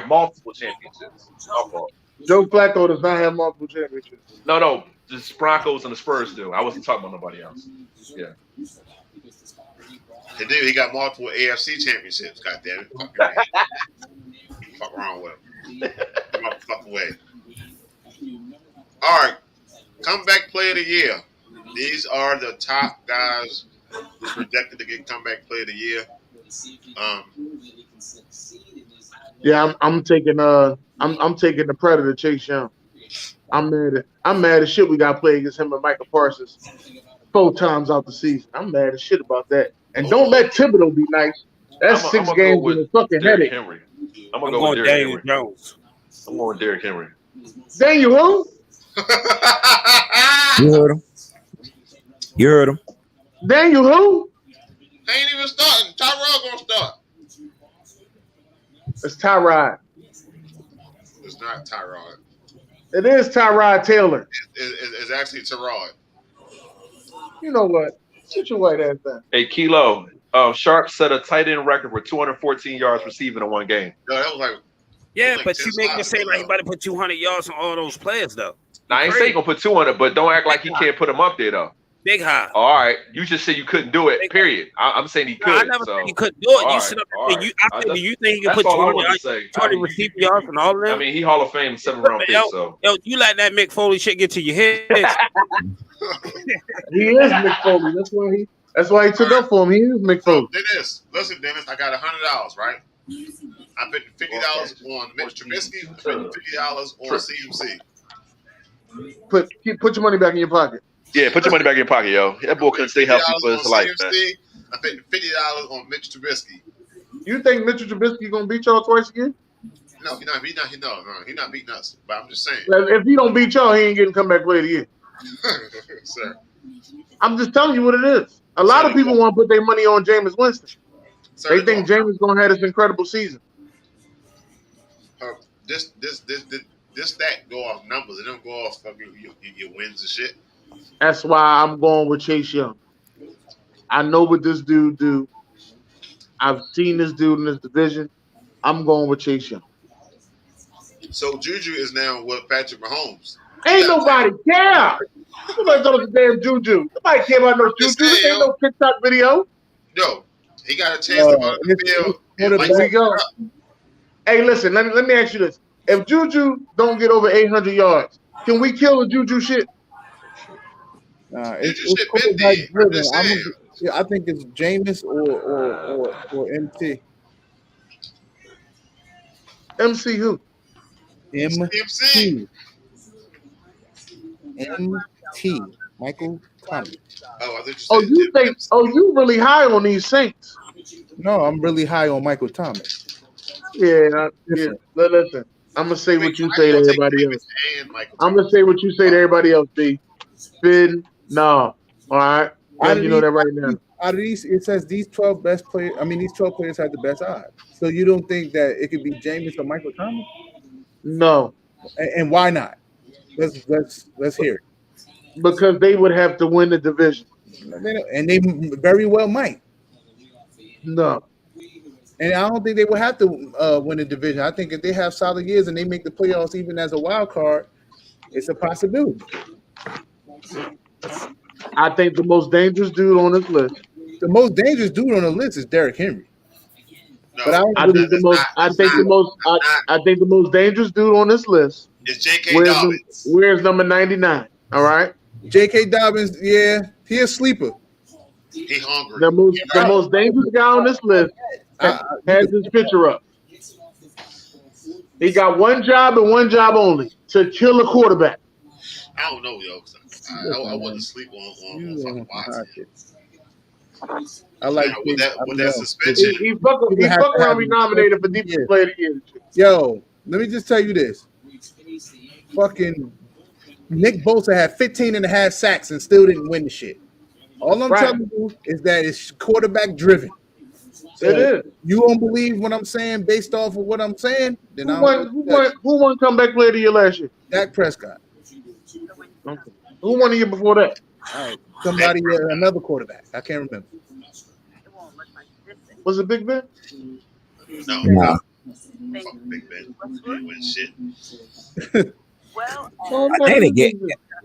Multiple championships. Joe Flacco does not have multiple championships. No, the Broncos and the Spurs do. I wasn't talking about nobody else. Yeah. He do. He got multiple AFC championships. God damn it. Fuck wrong with him. Fuck away. All right. Comeback player of the year. These are the top guys who's projected to get comeback player of the year. Yeah, I'm taking the Predator Chase Young. I'm mad as shit we got to play against him and Michael Parsons 4 times out the season. I'm mad as shit about that. And don't let Thibodeau be nice. That's 6 games with a fucking Derek headache. Henry. I'm going with Daniel Jones. I'm going with Derek Henry. Daniel who? You heard him. Daniel who? They ain't even starting. Tyrod gonna start. It's Tyrod. It's not Tyrod. It is Tyrod Taylor. It's actually Tyrod. You know what? Sit your white ass down. Hey, Kilo. Sharp set a tight end record with 214 yards receiving in one game. No, that was like. Yeah, but you make me say like he about to put 200 yards on all those players though. Now, I ain't saying gonna put 200, but don't act like he can't put them up there though. Big high. All right, you just said you couldn't do it. Period. I'm saying he could. I never said he couldn't do it. You sit up there. Do you think he can put 200 receiving yards on all of them? I mean, he Hall of Fame 7th-round pick. So you let that Mick Foley shit get to your head. He is Mick Foley. That's why he took up for him. He is Mick Foley. Listen, Dennis, I got $100, right? I put $50 on Mitch Trubisky. I put $50 on CMC. Put your money back in your pocket. Yeah, put your money back in your pocket, yo. That boy couldn't stay healthy for his life, man. I put $50 on Mitch Trubisky. You think Mitchell Trubisky gonna beat y'all twice again? No, he's not beating us. But I'm just saying. If he don't beat y'all, he ain't getting comeback player of the year. Sir. I'm just telling you what it is. A lot of people want to put their money on Jameis Winston. They think Jameis gonna have this incredible season. This stat go off numbers. It don't go off your wins and shit. That's why I'm going with Chase Young. I know what this dude do. I've seen this dude in this division. I'm going with Chase Young. So Juju is now with Patrick Mahomes. Ain't nobody care. Nobody talking about damn Juju. Nobody care about no Juju. This ain't no TikTok video. No, he got a chance to go on the field. Here we go. Hey, listen. Let me ask you this: if Juju don't get over 800 yards, can we kill the Juju shit? It's quarterback driven. I think it's Jameis or MT. MC who? MT. Michael Thomas. You really high on these Saints? No, I'm really high on Michael Thomas. Yeah. Listen, I'm gonna say what you say to everybody else. I'm gonna say what you say to everybody else. B. Spin. No. All right. You know that right now. Out of these, it says these 12 best players. I mean, these 12 players have the best odds. So you don't think that it could be Jameis or Michael Thomas? No. And why not? Let's hear it. Because they would have to win the division, and they very well might. No. And I don't think they would have to win the division. I think if they have solid years and they make the playoffs, even as a wild card, it's a possibility. I think the most dangerous dude on this list. The most dangerous dude on the list is Derek Henry. No, but I think the most dangerous dude on this list is J.K. Dobbins. Where's number 99? All right, J.K. Dobbins. Yeah, he a sleeper. He hungry. The most dangerous guy on this list has his picture up. He got one job and one job only: to kill a quarterback. I don't know, yo. I wouldn't sleep on fucking Watson. I like with that suspension. He fucking around be nominated for defensive player of the year. Yo, let me just tell you this. Fucking Nick Bosa had 15 and a half sacks and still didn't win the shit. All I'm telling you is that it's quarterback driven. So it is. You don't believe what I'm saying based off of what I'm saying? Then who won comeback player of the year last year? Dak Prescott. Okay. Who won the year before that? All right. Somebody, another quarterback. I can't remember. Was it Big Ben? No. Fuck Big Ben. He didn't win shit.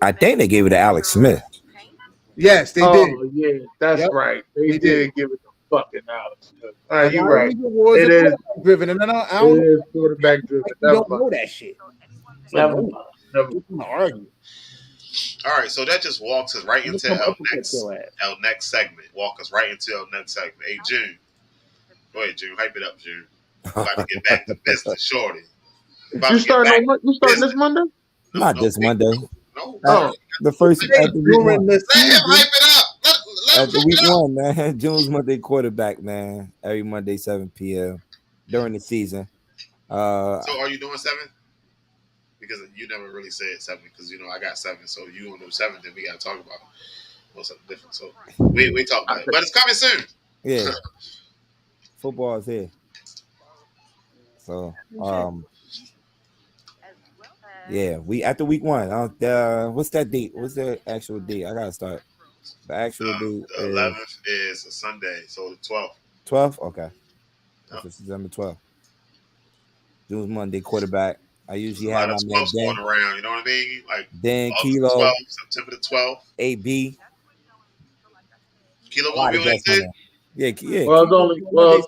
I think they gave it to Alex Smith. Yes, they did. Oh, yeah, that's right. They did give it to fucking Alex Smith. All right, you're right. It is driven, and I don't. It is quarterback driven. You don't know that shit. Never argue. All right, so that just walks us right into our next segment. Walk us right into our next segment. Hey, June. Go ahead, June. Hype it up, June. About to get back to business, shorty. You starting this Monday? Not this Monday. No. The first let him hype it up. At the week 1, man. June's Monday quarterback, man. Every Monday, 7 p.m. during the season. So are you doing 7? Because you never really said 7 because, I got 7. So you don't do 7, then we got to talk about what's something different. So we talk about it. But it's coming soon. Yeah. Football is here. So, yeah, we after week 1. What's that date? What's the actual date? I got to start. The actual date. The 11th is a Sunday, so the 12th. 12th? Okay. That's December 12th. June's Monday quarterback. I usually have my man going around, you know what I mean? Like Dan Kilo, 12th, September the 12th. AB. Kilo won't be on that day? Yeah. Well,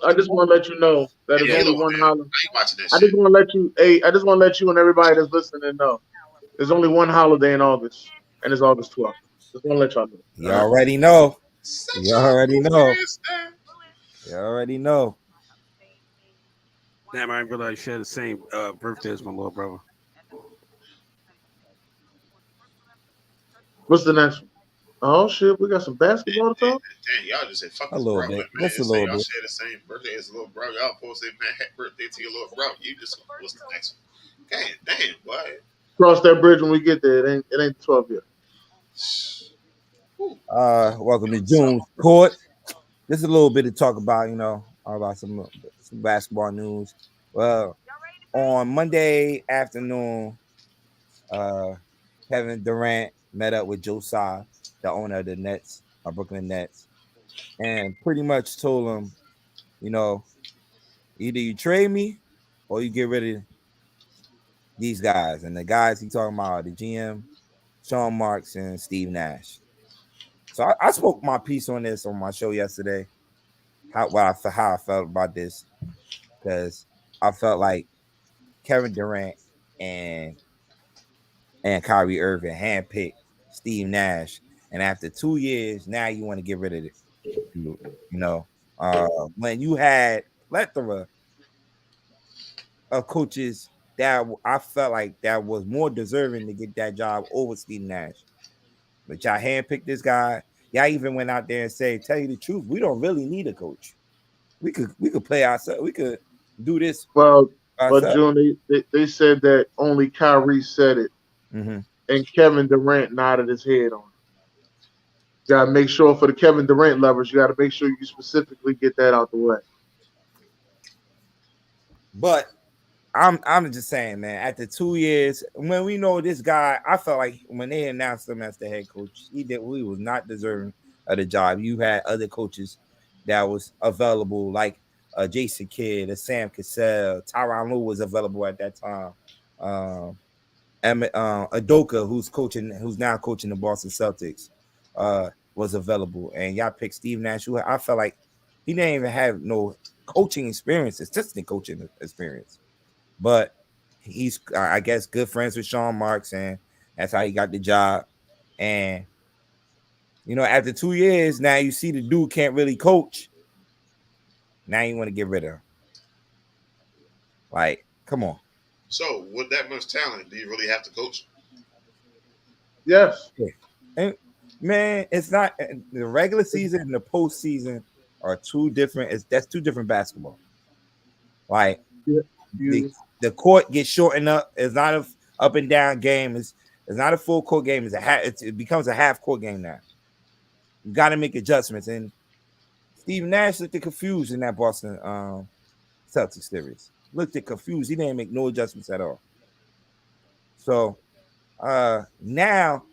I just want to let you know that it's only one holiday. I just want to let you, I just want to let you and everybody that's listening know there's only one holiday in August, and it's August 12th. Just want to let y'all know. You already know. You already know. Damn, I didn't realize you share the same birthday as my little brother. What's the next one? Oh shit, we got some basketball to talk. Damn, y'all just said fuck A his little brother, bit. man. Just a Say little y'all bit. share the same birthday as a little brother. Y'all supposed to say, man, happy birthday to your little brother. You just what's the next one? Damn, boy. Cross that bridge when we get there. It ain't 12 yet. Welcome to June's Court. Just a little bit to talk about, about some basketball news. Well, on Monday afternoon, Kevin Durant met up with Joe Tsai, the owner of the Nets, Brooklyn Nets, and pretty much told him, either you trade me or you get rid of these guys. And the guys he talking about are the GM, Sean Marks, and Steve Nash. So I spoke my piece on this on my show yesterday. How I felt about this, because I felt like Kevin Durant and Kyrie Irving handpicked Steve Nash, and after 2 years, now you want to get rid of it. When you had plethora of coaches that I felt like that was more deserving to get that job over Steve Nash, but y'all handpicked this guy. Y'all even went out there and said, "Tell you the truth, we don't really need a coach. We could play ourselves. We could do this." Well, but ourselves. June, they said that only Kyrie said it, and Kevin Durant nodded his head on it. You gotta make sure for the Kevin Durant lovers, you gotta make sure you specifically get that out the way. But I'm just saying, man, after 2 years, when we know this guy, I felt like when they announced him as the head coach, we was not deserving of the job. You had other coaches that was available, like Jason Kidd, Sam Cassell, Tyronn Lue was available at that time. Udoka, who's now coaching the Boston Celtics, was available, and y'all picked Steve Nash. Who I felt like he didn't even have no coaching experience, assistant coaching experience. But he's, I guess, good friends with Sean Marks, and that's how he got the job. And after 2 years, now you see the dude can't really coach. Now you want to get rid of him. Like, come on. So, with that much talent, do you really have to coach? Yes. And man, it's not the regular season and the postseason are two different. That's two different basketball. Like, the court gets shortened up. It's not a up and down game. It's not a full court game. It becomes a half court game now. You got to make adjustments. And Steve Nash looked confused in that Boston Celtics series. Looked confused. He didn't make no adjustments at all. So now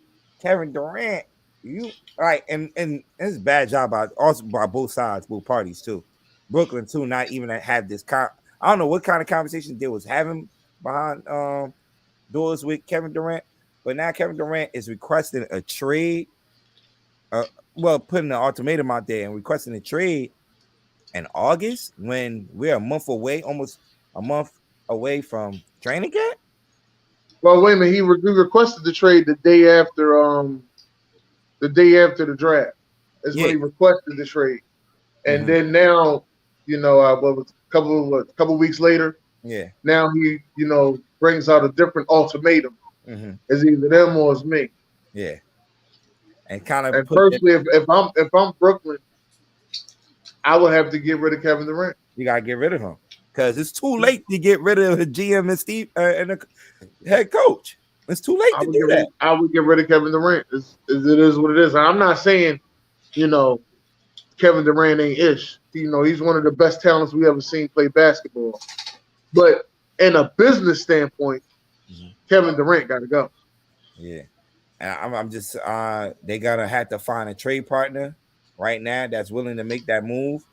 Kevin Durant, and it's a bad job by both sides, both parties too. Brooklyn too, not even have this. I don't know what kind of conversation they was having behind doors with Kevin Durant, but now Kevin Durant is requesting a trade. Putting an ultimatum out there and requesting a trade in August when we're almost a month away from training camp. Well, wait a minute. He requested the trade the day after the draft. Is when he requested the trade, and then now, what was a couple weeks later? Yeah. Now he, brings out a different ultimatum. It's either them or it's me. Yeah. And kind of. And personally, if I'm Brooklyn, I would have to get rid of Kevin Durant. You gotta get rid of him because it's too late to get rid of the GM and Steve and the head coach. It's too late to do that. I would get rid of Kevin Durant. It is what it is. I'm not saying, Kevin Durant ain't ish. He's one of the best talents we ever seen play basketball. But in a business standpoint, Kevin Durant got to go. Yeah. And I'm just they gotta have to find a trade partner right now that's willing to make that move.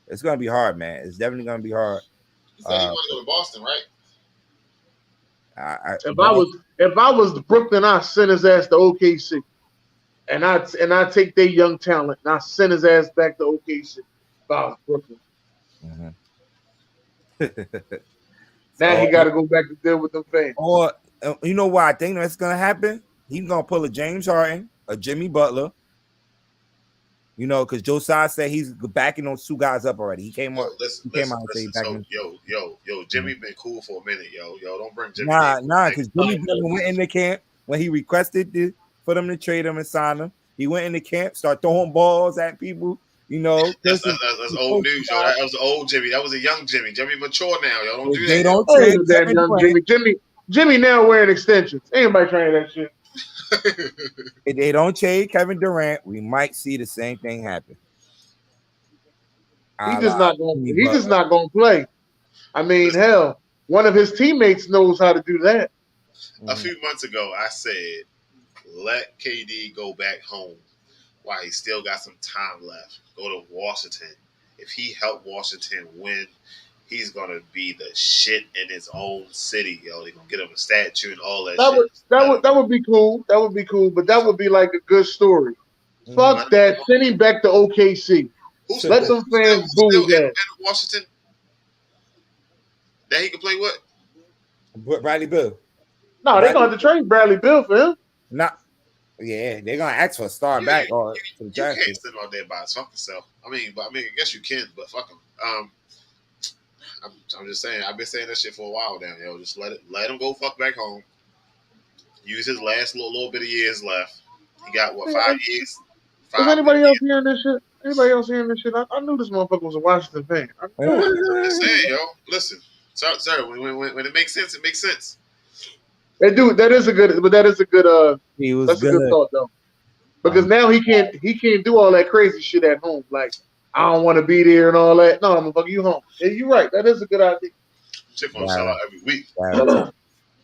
It's gonna be hard, man. It's definitely gonna be hard. You said you want to go to Boston, right? If I was the Brooklyn, I'd send his ass to OKC, and I take their young talent and I send his ass back to OKC. If I was Brooklyn. Now he got to go back to deal with them fans. Or you know what I think that's gonna happen? He's gonna pull a James Harden, a Jimmy Butler. You know, because Joe Tsai said he's backing those two guys up already. He came out. He came out and said he's backing. So, Jimmy been cool for a minute, yo. Don't bring Jimmy. Nah, because Jimmy went in the camp when he requested for them to trade him and sign him. He went in the camp, started throwing balls at people. You know, that's old news, yo. That was old Jimmy. That was a young Jimmy. Jimmy mature now, yo. Don't do they that. Don't trade damn young Jimmy now wearing extensions. Anybody trying that shit? If they don't trade Kevin Durant, we might see the same thing happen. He's just not going to play. I mean, hell, one of his teammates knows how to do that. A few months ago, I said, let KD go back home while he still got some time left. Go to Washington. If he helped Washington win, he's gonna be the shit in his own city, yo. They're gonna get him a statue and all that shit. That would be cool. That would be cool, but that would be like a good story. Fuck that. Send him back to OKC. Let some fans boo that. Washington. That he can play with? Bradley Beal. No, they're gonna have to trade Bradley Beal for him. Yeah, they're gonna ask for a star back or for the draft. You can't sit out there by his fucking self. I guess you can, but fuck him. I'm just saying. I've been saying that shit for a while now, yo. Just let him go fuck back home. Use his last little bit of years left. He got 5 years. Is anybody else hearing this shit? Anybody else hearing this shit? I knew this motherfucker was a Washington fan. I'm just saying, yo. Listen, sir. When it makes sense, it makes sense. Hey, dude, that is a good that's a good thought though. Because now he can't do all that crazy shit at home. Like, I don't want to be there and all that. No, I'm gonna you home. Yeah, you're right. That is a good idea. Chip gonna sell out every week.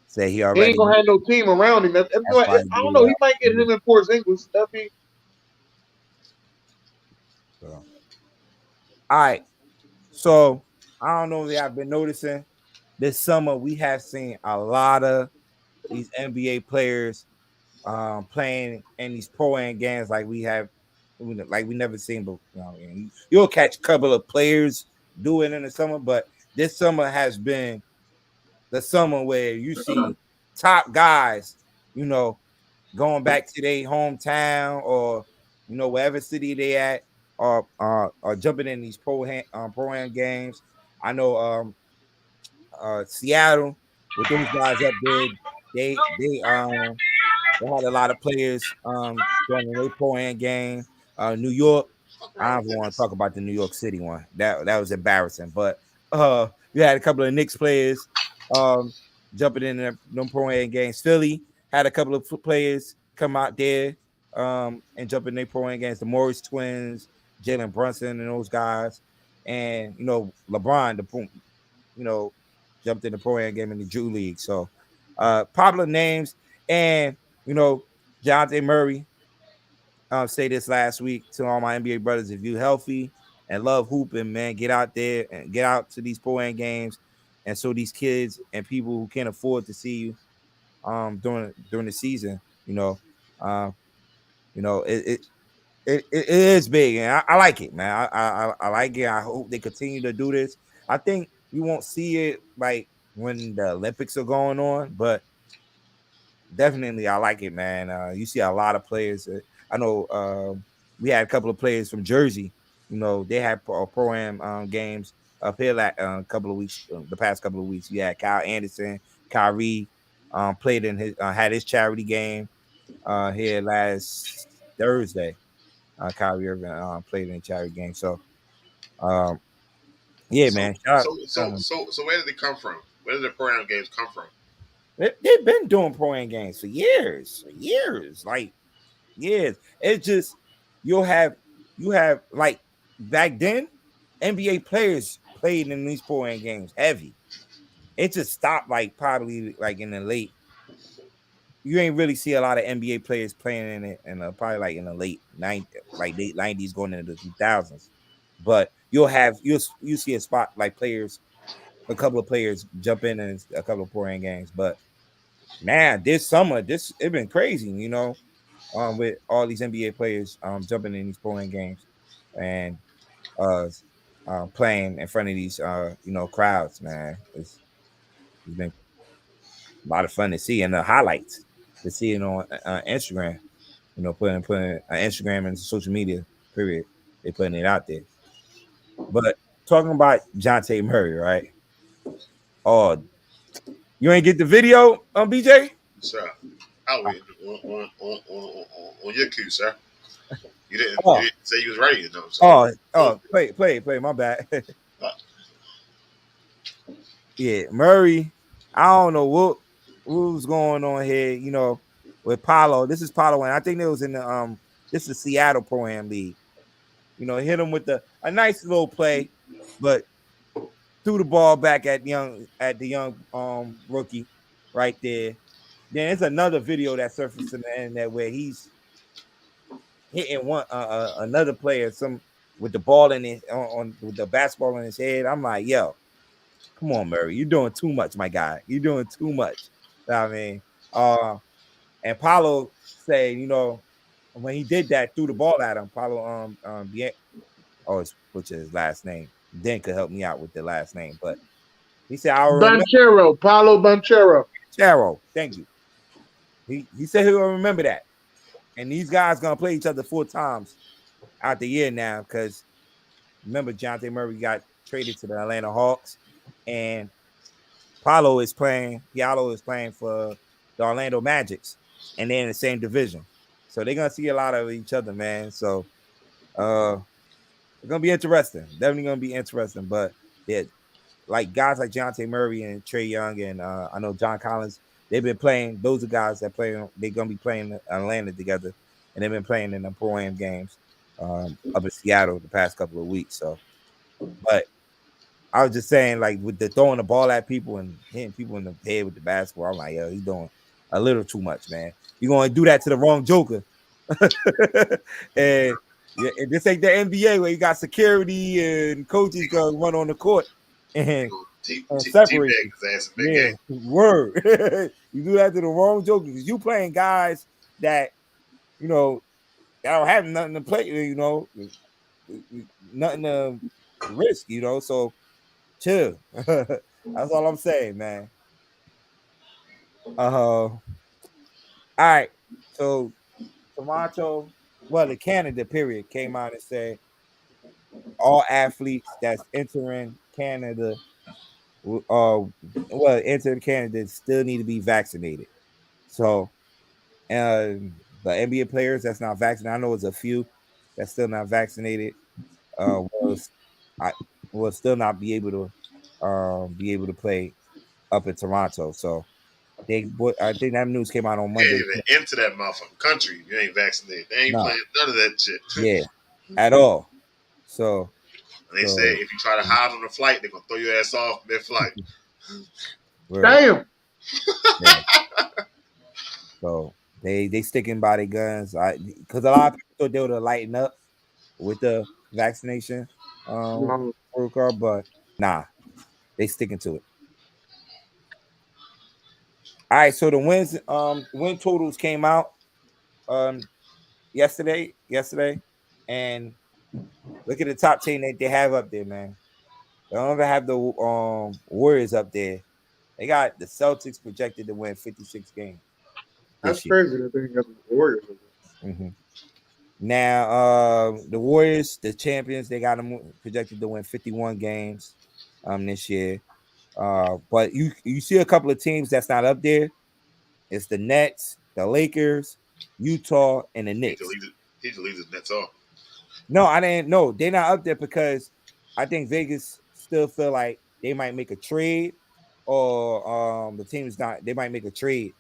Say he ain't gonna have no team around him. I don't know. He might get him in Porzingis. That'd be. All right. So I don't know if y'all been noticing this summer we have seen a lot of these NBA players playing in these pro-am games like we never seen before. You'll catch a couple of players do it in the summer, but this summer has been the summer where you see top guys, going back to their hometown or wherever city they at, or jumping in these pro-am games. I know Seattle with those guys up there, they had a lot of players joining their pro-am game. New York, I don't want to talk about the New York City one. That was embarrassing. But you had a couple of Knicks players jumping in them pro-am games. Philly had a couple of players come out there and jump in their pro-am games. The Morris twins, Jalen Brunson, and those guys, and LeBron, jumped in the pro-am game in the Drew League. So popular names. And Jonathan Murray say this last week to all my NBA brothers: if you healthy and love hooping, man, get out there and get out to these pro-am games, and so these kids and people who can't afford to see you during the season, it is big, and I like it, man. I like it. I hope they continue to do this. I think you won't see it like when the Olympics are going on, but definitely I like it, man. You see a lot of players. I know we had a couple of players from Jersey. They had pro-am games up here like the past couple of weeks. We had Kyle Anderson, Kyrie played in had his charity game here last Thursday. Kyrie Irving played in a charity game. So yeah, man. So where did they come from? Where did the pro-am games come from? They've been doing pro-am games for years. Like years. It's just you have like back then, NBA players played in these pro-am games heavy. It just stopped like probably like in the late. You ain't really see a lot of NBA players playing in it, and probably like in the late 90s going into the 2000s. But you'll see a spot like a couple of players jump in a couple of pro-am games. But man, this summer, it's been crazy, with all these NBA players jumping in these pro-am games and playing in front of these crowds, man. It's been a lot of fun to see, and the highlights to see it on Instagram, putting Instagram and social media Period. They putting it out there. But talking about Jonte Murray, right? Oh, you ain't get the video on BJ? Sir, I'll wait on your cue, sir. You didn't say you was ready, though. So Play. My bad. Yeah, Murray. I don't know what was going on here. You know, with Paulo. This is Paulo, and I think it was in the This is Seattle Pro Am League. You know, hit him with a nice little play, but threw the ball back at the young rookie right there. Then there's another video that surfaced in the internet where he's hitting another player with the ball in his with the basketball in his head. I'm like, yo, come on, Murray, you're doing too much, my guy. You're doing too much. You know what I mean, and Paulo said, you know, when he did that, threw the ball at him. Paulo which is his last name. Dan could help me out with the last name, but he said, I remember Paulo Banchero. Charo, thank you. He said he'll remember that. And these guys gonna play each other 4 times out the year now, because remember Jonte Murray got traded to the Atlanta Hawks, and Diallo is playing for the Orlando Magics, and they're in the same division. So they're gonna see a lot of each other, man. So it's gonna be interesting. Definitely gonna be interesting. But yeah, like guys like Jonte Murray and Trae Young and I know John Collins, they've been playing. Those are guys that play. They're gonna be playing in Atlanta together, and they've been playing in the Pro-Am games up in Seattle the past couple of weeks. So, but I was just saying, like with the throwing the ball at people and hitting people in the head with the basketball, I'm like, yo, he's doing a little too much, man. You're gonna do that to the wrong joker, and this ain't the NBA where you got security and coaches gonna run on the court and separate. Yeah, word. You do that to the wrong joker because you playing guys that you know that don't have nothing to play. You know, nothing to risk. You know, so chill. That's all I'm saying, man. All right. So Toronto, the Canada period came out and said all athletes that's entering Canada, entering Canada still need to be vaccinated. So, the NBA players that's not vaccinated, I know it's a few that's still not vaccinated. Will still not be able to play up in Toronto. So I think that news came out on Monday. You can't even enter that motherfucking country if you ain't vaccinated. They ain't playing none of that shit. Yeah, at all. So they say if you try to hide on the flight, they're gonna throw your ass off mid-flight. Damn. Yeah. So they sticking by their guns. Because a lot of people thought they would have lightened up with the vaccination protocol, but nah, they sticking to it. All right, so the win totals came out yesterday, and look at the top team that they have up there, man. They don't even have the Warriors up there. They got the Celtics projected to win 56 games. That's crazy that they got the Warriors. Mm-hmm. Now, the Warriors, the champions, they got them projected to win 51 games this year. But you see a couple of teams that's not up there. It's the Nets, the Lakers, Utah, and the Knicks. He deleted the Nets off. No, I didn't. No, they're not up there because I think Vegas still feel like they might make a trade, or the team's not. They might make a trade,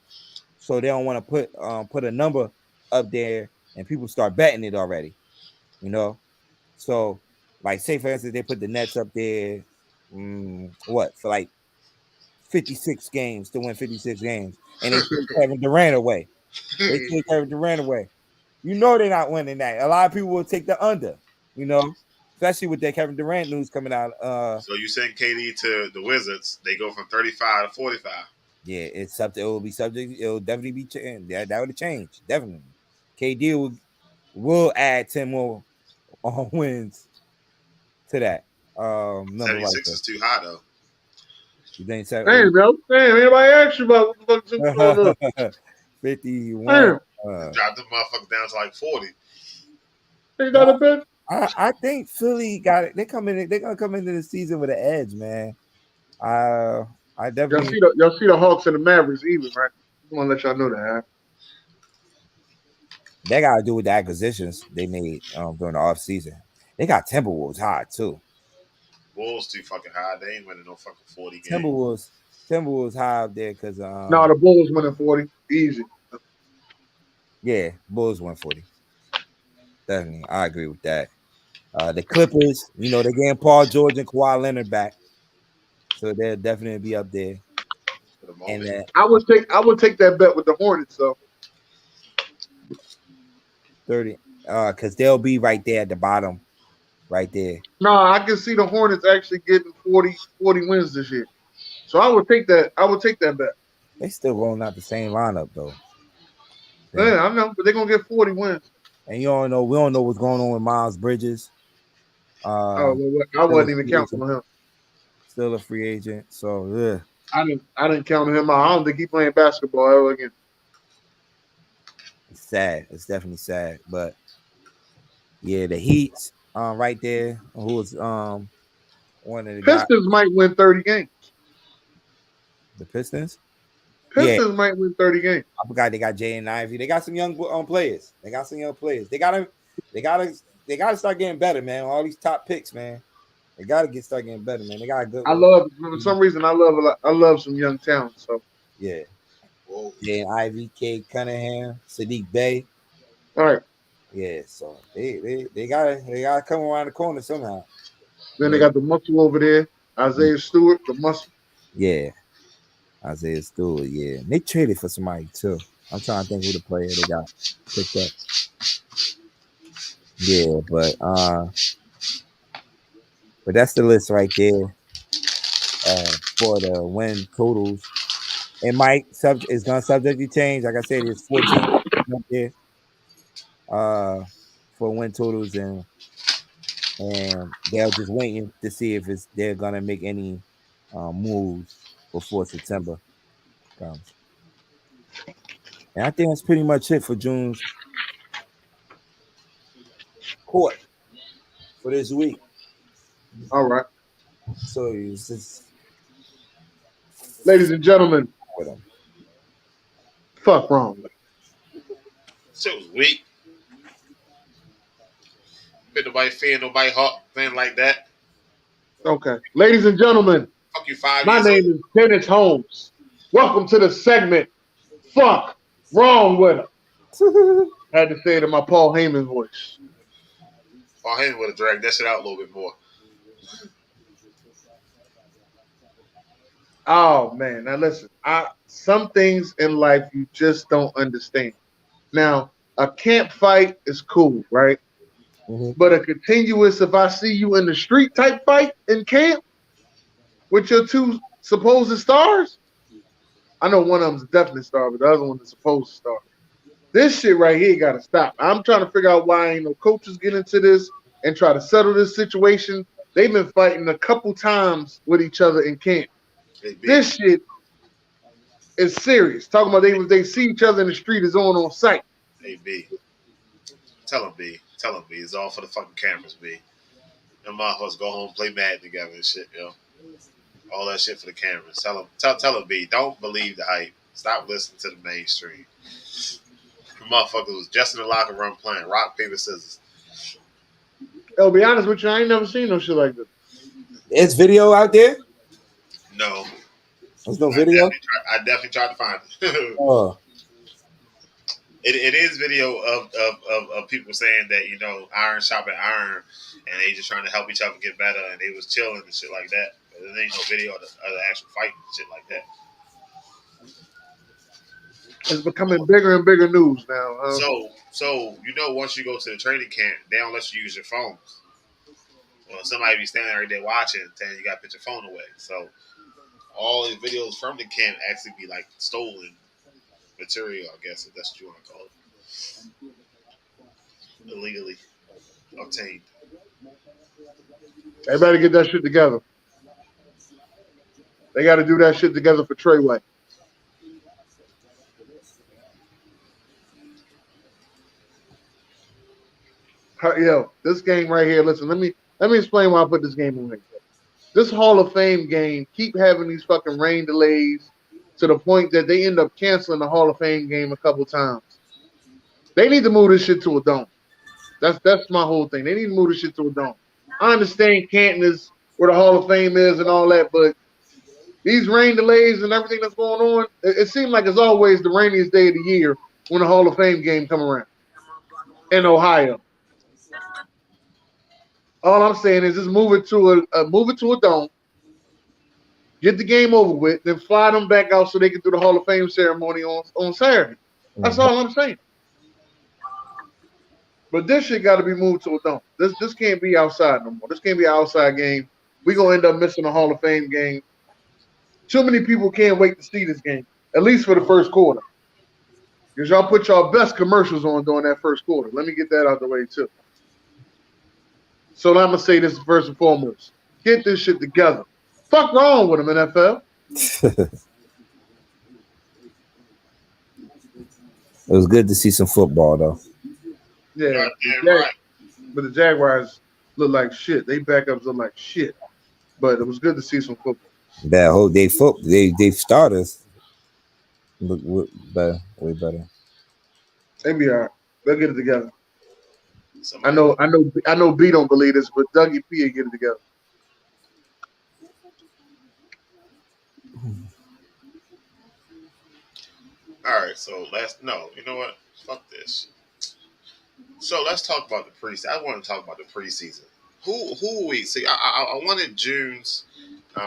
so they don't want to put a number up there, and people start betting it already. You know, so like say for instance they put the Nets up there, for like 56 games to win 56 games, and they take Kevin Durant away. You know they're not winning that. A lot of people will take the under, you know, especially with that Kevin Durant news coming out. So you send KD to the Wizards, they go from 35 to 45. Yeah, it's something. It will be subject. It will definitely be changed. That would have changed. Definitely. KD will add 10 more wins to that. 76 is too high though. You think so? Hey, bro. Damn, anybody asked you about what the fuck's going on? 51. Drop the motherfucker down to like 40. They got a bet. I think Philly got it. They're gonna come into the season with an edge, man. I definitely Y'all see the Hawks and the Mavericks even, right? I want to let y'all know that. Huh? They got to do with the acquisitions they made during the offseason. They got Timberwolves high too. Bulls too fucking high. They ain't winning no fucking 40 games. Timberwolves high up there because No, the Bulls winning 40 easy. Yeah, Bulls 140. Definitely, I agree with that. The Clippers, they're getting Paul George and Kawhi Leonard back, so they'll definitely be up there. For the moment. And I would take that bet with the Hornets though. 30, because they'll be right there at the bottom, right there. No, I can see the Hornets actually getting 40 wins this year. So I would take that. I would take that bet. They still rolling out the same lineup though. Yeah, I know, but they're gonna get 40 wins. And we don't know what's going on with Miles Bridges. I wasn't even counting on him. Still a free agent, so yeah. I didn't count on him out. I don't think he's playing basketball ever again. It's sad. It's definitely sad, but yeah, the Heat, right there. Who's one of the Pistons might win 30 games. The Pistons. Pistons might win 30 games. I forgot they got Jay and Ivy. They got some young players. They gotta start getting better, man. All these top picks, man. They gotta start getting better, man. They got a good. For some reason, I love some young talent. So yeah. Jay and Ivy, K Cunningham, Sadiq Bey. All right. Yeah, so they gotta come around the corner somehow. Then they got the muscle over there, Isaiah Stewart, the muscle. Yeah. Isaiah Stewart, yeah. And they traded for somebody too. I'm trying to think who the player they got picked up. Yeah, but that's the list right there. For the win totals. It might it's gonna subjectly change. Like I said, it's 14 up there. For win totals and they're just waiting to see if they're gonna make any moves before September comes. And I think that's pretty much it for June's court for this week. All right. So it's just, ladies and gentlemen, with them. Fuck wrong. Shit was weak. Bit nobody fear, nobody hot, thing like that. Okay. Ladies and gentlemen, fuck you 5 my years name is Dennis Holmes. Welcome to the segment Fuck Wrong Wit Em. Had to say it in my Paul Heyman voice. Paul Heyman would have dragged that shit out a little bit more. Oh man, now listen. Some things in life you just don't understand. Now, a camp fight is cool, right? Mm-hmm. But a continuous, if I see you in the street type fight in camp with your two supposed stars, I know one of them's a definite star, but the other one is supposed star. This shit right here gotta stop. I'm trying to figure out why ain't no coaches get into this and try to settle this situation. They've been fighting a couple times with each other in camp. This shit is serious. Talking about they see each other in the street is on site. Hey B, tell him B. It's all for the fucking cameras, B. Them motherfuckers go home, play Madden together and shit, yo. All that shit for the cameras. Tell him B. Don't believe the hype. Stop listening to the mainstream. The motherfuckers was just in the locker room playing rock, paper, scissors. I'll be honest with you, I ain't never seen no shit like this. Is video out there? No. There's no video? I definitely tried to find it. Oh. It is video of people saying that, iron shopping iron, and they just trying to help each other get better, and they was chilling and shit like that. But there ain't no video of the actual fight and shit like that. It's becoming bigger and bigger news now. So once you go to the training camp, they don't let you use your phones. Well, somebody be standing right there watching, telling you got to put your phone away. So all the videos from the camp actually be like stolen material, I guess, if that's what you want to call it. Illegally obtained. Everybody get that shit together. They got to do that shit together for Treyway. Yo, this game right here. Listen, let me explain why I put this game in right here. This Hall of Fame game keep having these fucking rain delays to the point that they end up canceling the Hall of Fame game a couple times. They need to move this shit to a dome. That's my whole thing. They need to move this shit to a dome. I understand Canton is where the Hall of Fame is and all that, but these rain delays and everything that's going on, it seems like it's always the rainiest day of the year when the Hall of Fame game come around in Ohio. All I'm saying is just move it to a dome, get the game over with, then fly them back out so they can do the Hall of Fame ceremony on Saturday. That's all I'm saying. But this shit got to be moved to a dome. This can't be outside no more. This can't be an outside game. We're going to end up missing a Hall of Fame game. Too many people can't wait to see this game, at least for the first quarter. Because y'all put y'all best commercials on during that first quarter. Let me get that out the way, too. So I'm going to say this first and foremost. Get this shit together. Fuck wrong with them, NFL. It was good to see some football, though. Yeah, but the Jaguars look like shit. They backups look like shit. But it was good to see some football. That whole they starters look better, way better. They be all right. They'll get it together. I know B don't believe this, but Dougie P will get it together. All right, so you know what? Fuck this. So let's talk about the preseason. I want to talk about the preseason. Who we see? I wanted June's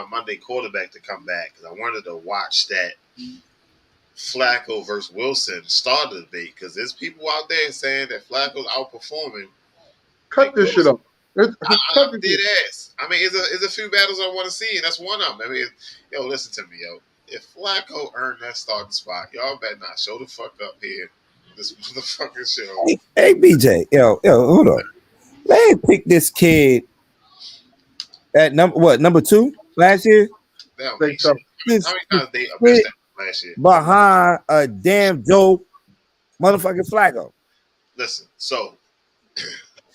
Monday quarterback to come back because I wanted to watch that Flacco versus Wilson starter debate because there's people out there saying that Flacco's outperforming. Cut this shit up. I did ask. I mean, it's a few battles I want to see, and that's one of them. I mean, yo, listen to me, yo. If Flacco earned that starting spot, y'all better not show the fuck up here. This motherfucking show. Hey, BJ, yo, hold on. They picked this kid at number 2 last year? How many times they missed that last year? Behind a damn Joe motherfucking Flacco. Listen, so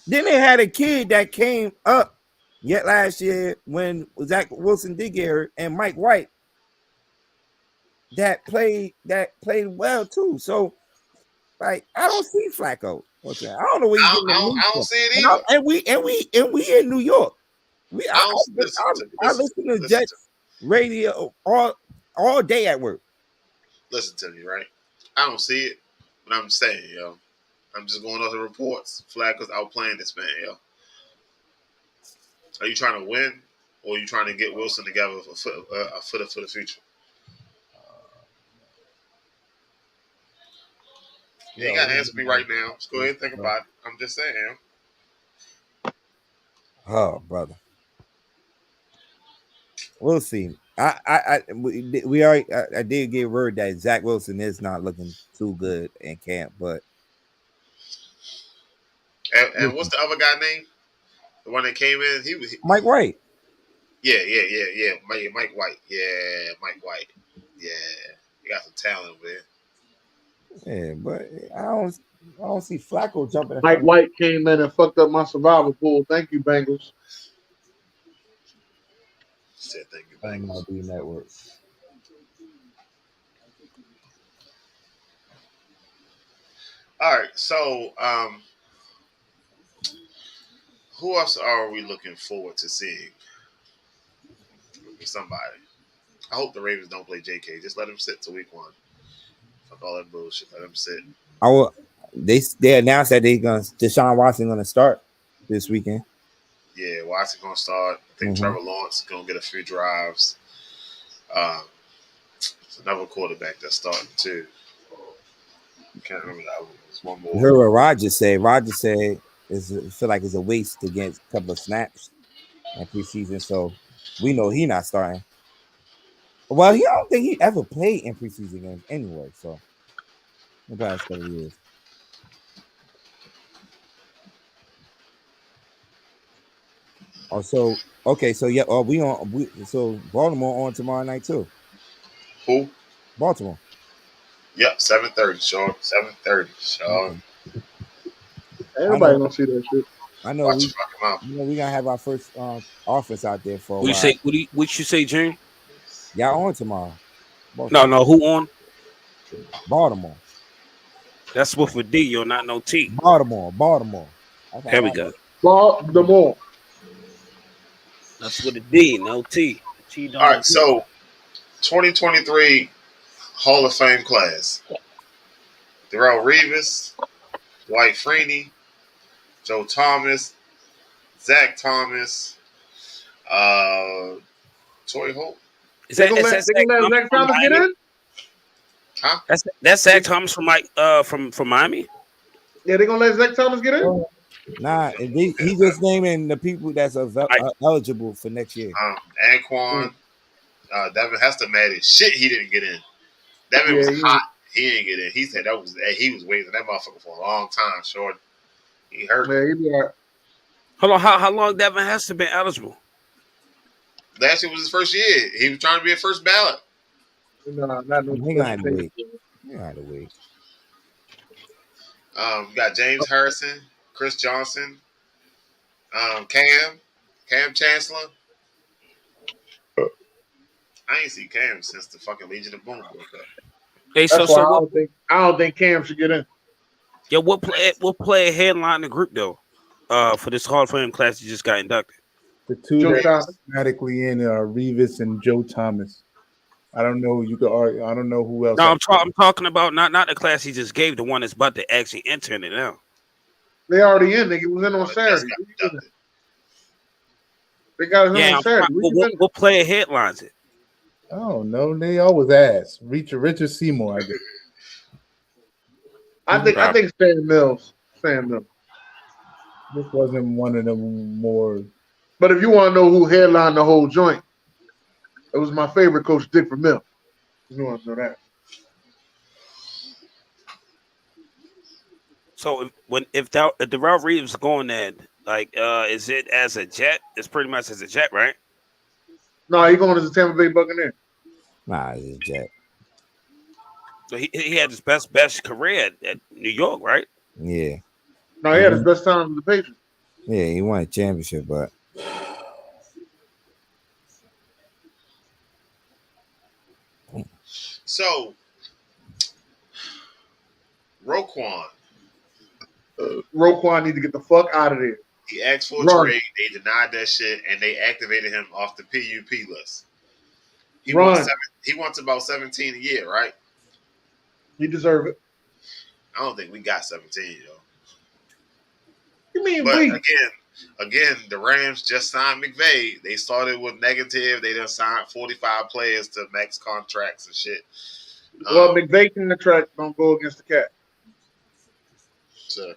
then they had a kid that came up yet last year when Zach Wilson did get hurt, and Mike White that played well too. So, like, I don't see Flacco. I don't know where you getting the I don't see it either. And we in New York. I listen to Jets radio all day at work. Listen to me, right? I don't see it, but I'm saying, yo, I'm just going off the reports. Flacco's outplaying this man, yo. Are you trying to win, or are you trying to get Wilson together for the future? You ain't got to answer me right now. Just go ahead and think about it. I'm just saying. Oh, brother. We'll see. I did get word that Zach Wilson is not looking too good in camp, but and what's the other guy name? The one that came in, he was Mike White. Yeah. Mike White. Yeah, Mike White. Yeah, he got some talent over there. Yeah, but I don't see Flacco jumping. Mike White came in and fucked up my survival pool. Thank you, Bengals. Said thank you, Bengals. MLB Network. All right, so who else are we looking forward to seeing? Somebody. I hope the Ravens don't play JK. Just let him sit till week 1. Fuck all that bullshit. Let him sit. They announced that Deshaun Watson gonna start this weekend. Yeah, Watson gonna start. I think Trevor Lawrence is gonna get a few drives. It's another quarterback that's starting too. I can't remember that one. It's one more. I heard what Roger said. Roger said feel like it's a waste to get a couple of snaps in preseason, so we know he's not starting. Well, I don't think he ever played in preseason games anyway, so the past couple of years. Also, okay, so yeah, so Baltimore on tomorrow night too. Who? Baltimore. Yep, 7:30, Sean. 7:30, Sean. Everybody gonna see that shit. I know Watch we, your fucking mouth. you know, we gonna have our first offense out there for a What you while. say? What you say, June? Y'all on tomorrow? Both No, of no. Who on? Baltimore. That's with a D. You're not no T. Baltimore. That's Here all we I go. know. Baltimore. That's with a D, no T. T don't All right, exist. so 2023 Hall of Fame class: Darrell Revis, Dwight Freeney, Joe Thomas, Zach Thomas, Torrey Holt. Is They that gonna is let that Zach Thomas Zach from Thomas get Miami? in? Huh? That's Zach Thomas from from Miami. Yeah, they gonna let Zach Thomas get in? Nah, and he just naming the people that's eligible for next year. Anquan, Devin Hester mad as shit he didn't get in. Devin Yeah, was he- hot. He didn't get in. He said he was waiting that motherfucker for a long time. Short. He hurt. Yeah, he be all right. Hold on, how long Devin has to been eligible? Last year was his first year. He was trying to be a first ballot. No, not no He gonna have to special wait. case. He gonna have to wait. We got James Harrison, Chris Johnson, Cam Chancellor. I ain't see Cam since the fucking Legion of Boom broke up. Hey, That's so why what? I don't think Cam should get in. Yeah, what play headline the group though? For this Hall of Fame class, you just got inducted. The two Joe that Thomas. automatically in are Revis and Joe Thomas. I don't know. You could argue. I don't know who else. No, I'm talking about not the class he just gave, the one that's about to actually enter in it now. They already in. They was in on Just Saturday. got inducted. They got us in Yeah, on Saturday. what player headlines it? I don't know. They always ask. Richard Seymour, I guess. I think Sam Mills. This wasn't one of them more. But if you want to know who headlined the whole joint, it was my favorite coach, Dick Vermeil. You want to know that? So if Darrell Reeves going there, like, is it as a Jet? It's pretty much as a Jet, right? No, he going as a Tampa Bay Buccaneer. Nah, it's Jet. So he had his best career at New York, right? Yeah. No, he had his best time with the Patriots. Yeah, he won a championship, but So, Roquan. Roquan need to get the fuck out of there. He asked for a Run. trade. They denied that shit, and they activated him off the PUP list. He Run. wants about 17 a year, right? He deserve it. I don't think we got 17, yo. You mean But we? again, the Rams just signed McVay. They started with negative. They done signed 45 players to max contracts and shit. Well, McVay contract don't go against the cap. So,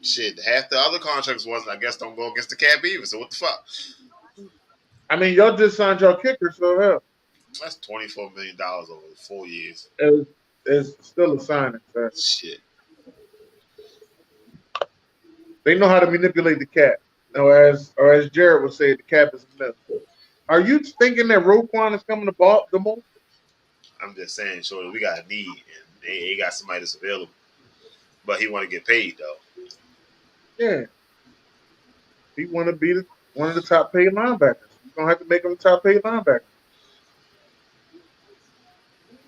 shit, half the other contracts I guess don't go against the cap either. So what the fuck? I mean, y'all just signed your kicker, so hell, That's $24 million over 4 years. it's still a signing. So. Shit. They know how to manipulate the cap. Or as Jared would say, the cap is a myth. Are you thinking that Roquan is coming to Baltimore? I'm just saying, shorty, we got a need, and they got somebody that's available. But he want to get paid, though. Yeah. He want to be one of the top paid linebackers. You're going to have to make him a top paid linebacker.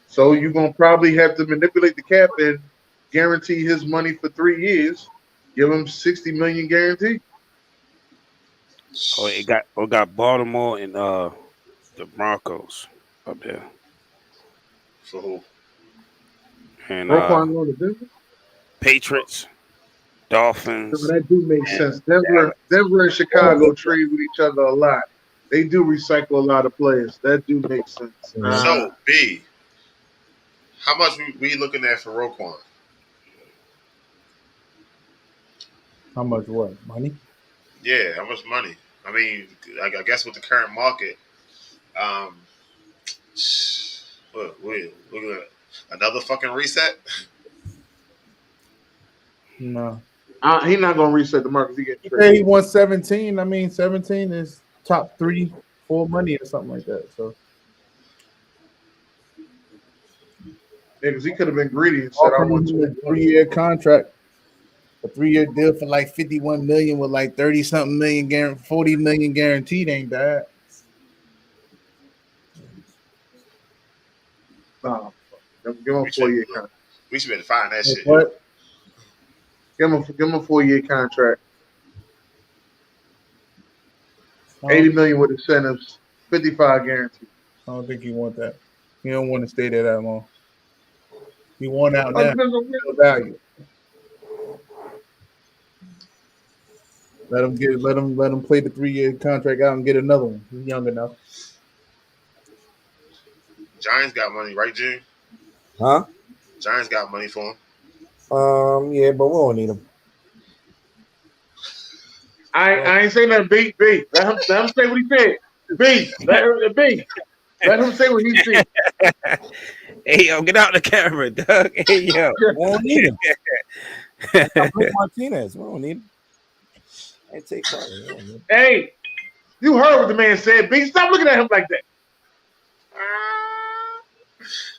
So you're going to probably have to manipulate the cap and guarantee his money for 3 years. Give him $60 million guarantee. Oh, it got Baltimore and the Broncos up there. For who? And Roquan going to Denver? Patriots, Dolphins. So that do make sense. Denver and Chicago trade with each other a lot. They do recycle a lot of players. That do make sense. So, B, how much we looking at for Roquan? How much what? Money? Yeah, how much money? I mean, I guess with the current market, we're gonna another fucking reset. No. He's not going to reset the market. He get He traded. won 17. I mean, 17 is top 3, 4 money or something like that. So Yeah, because he could have been greedy and said, I offering want him a 20. 3-year contract. A 3-year deal for like 51 million with like 30 something million, 40 million guaranteed ain't bad. Nah, give him a 4-year contract. We should be find that shit. What? Give him a 4-year contract. 80 million with incentives, 55 guaranteed. I don't think he want that. He don't want to stay there that long. He want out now. Value. Let him play the 3-year contract out and get another one. He's young enough. Giants got money, right, June? Huh? Giants got money for him. Yeah, but we don't need him. I ain't saying nothing. B. Let him say what he said. B. Let him say what he said. Hey, yo, get out the camera, Doug. Hey, yo. We don't need him. Martinez, we don't need him. Hey, you heard what the man said. B. Stop looking at him like that.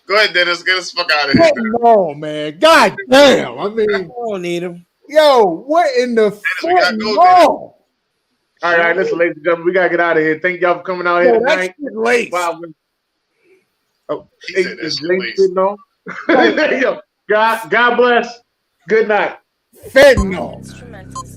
Go ahead, Dennis. Get us fuck out of here. No, man. God damn. I mean, We don't need him. yo, what in the fuck? All right, listen, ladies and gentlemen, we gotta get out of here. Thank y'all for coming out here tonight. Late. Wow. Oh, He said that's late. No. Yo, God bless. Good night. Fentanyl. Instrumentals.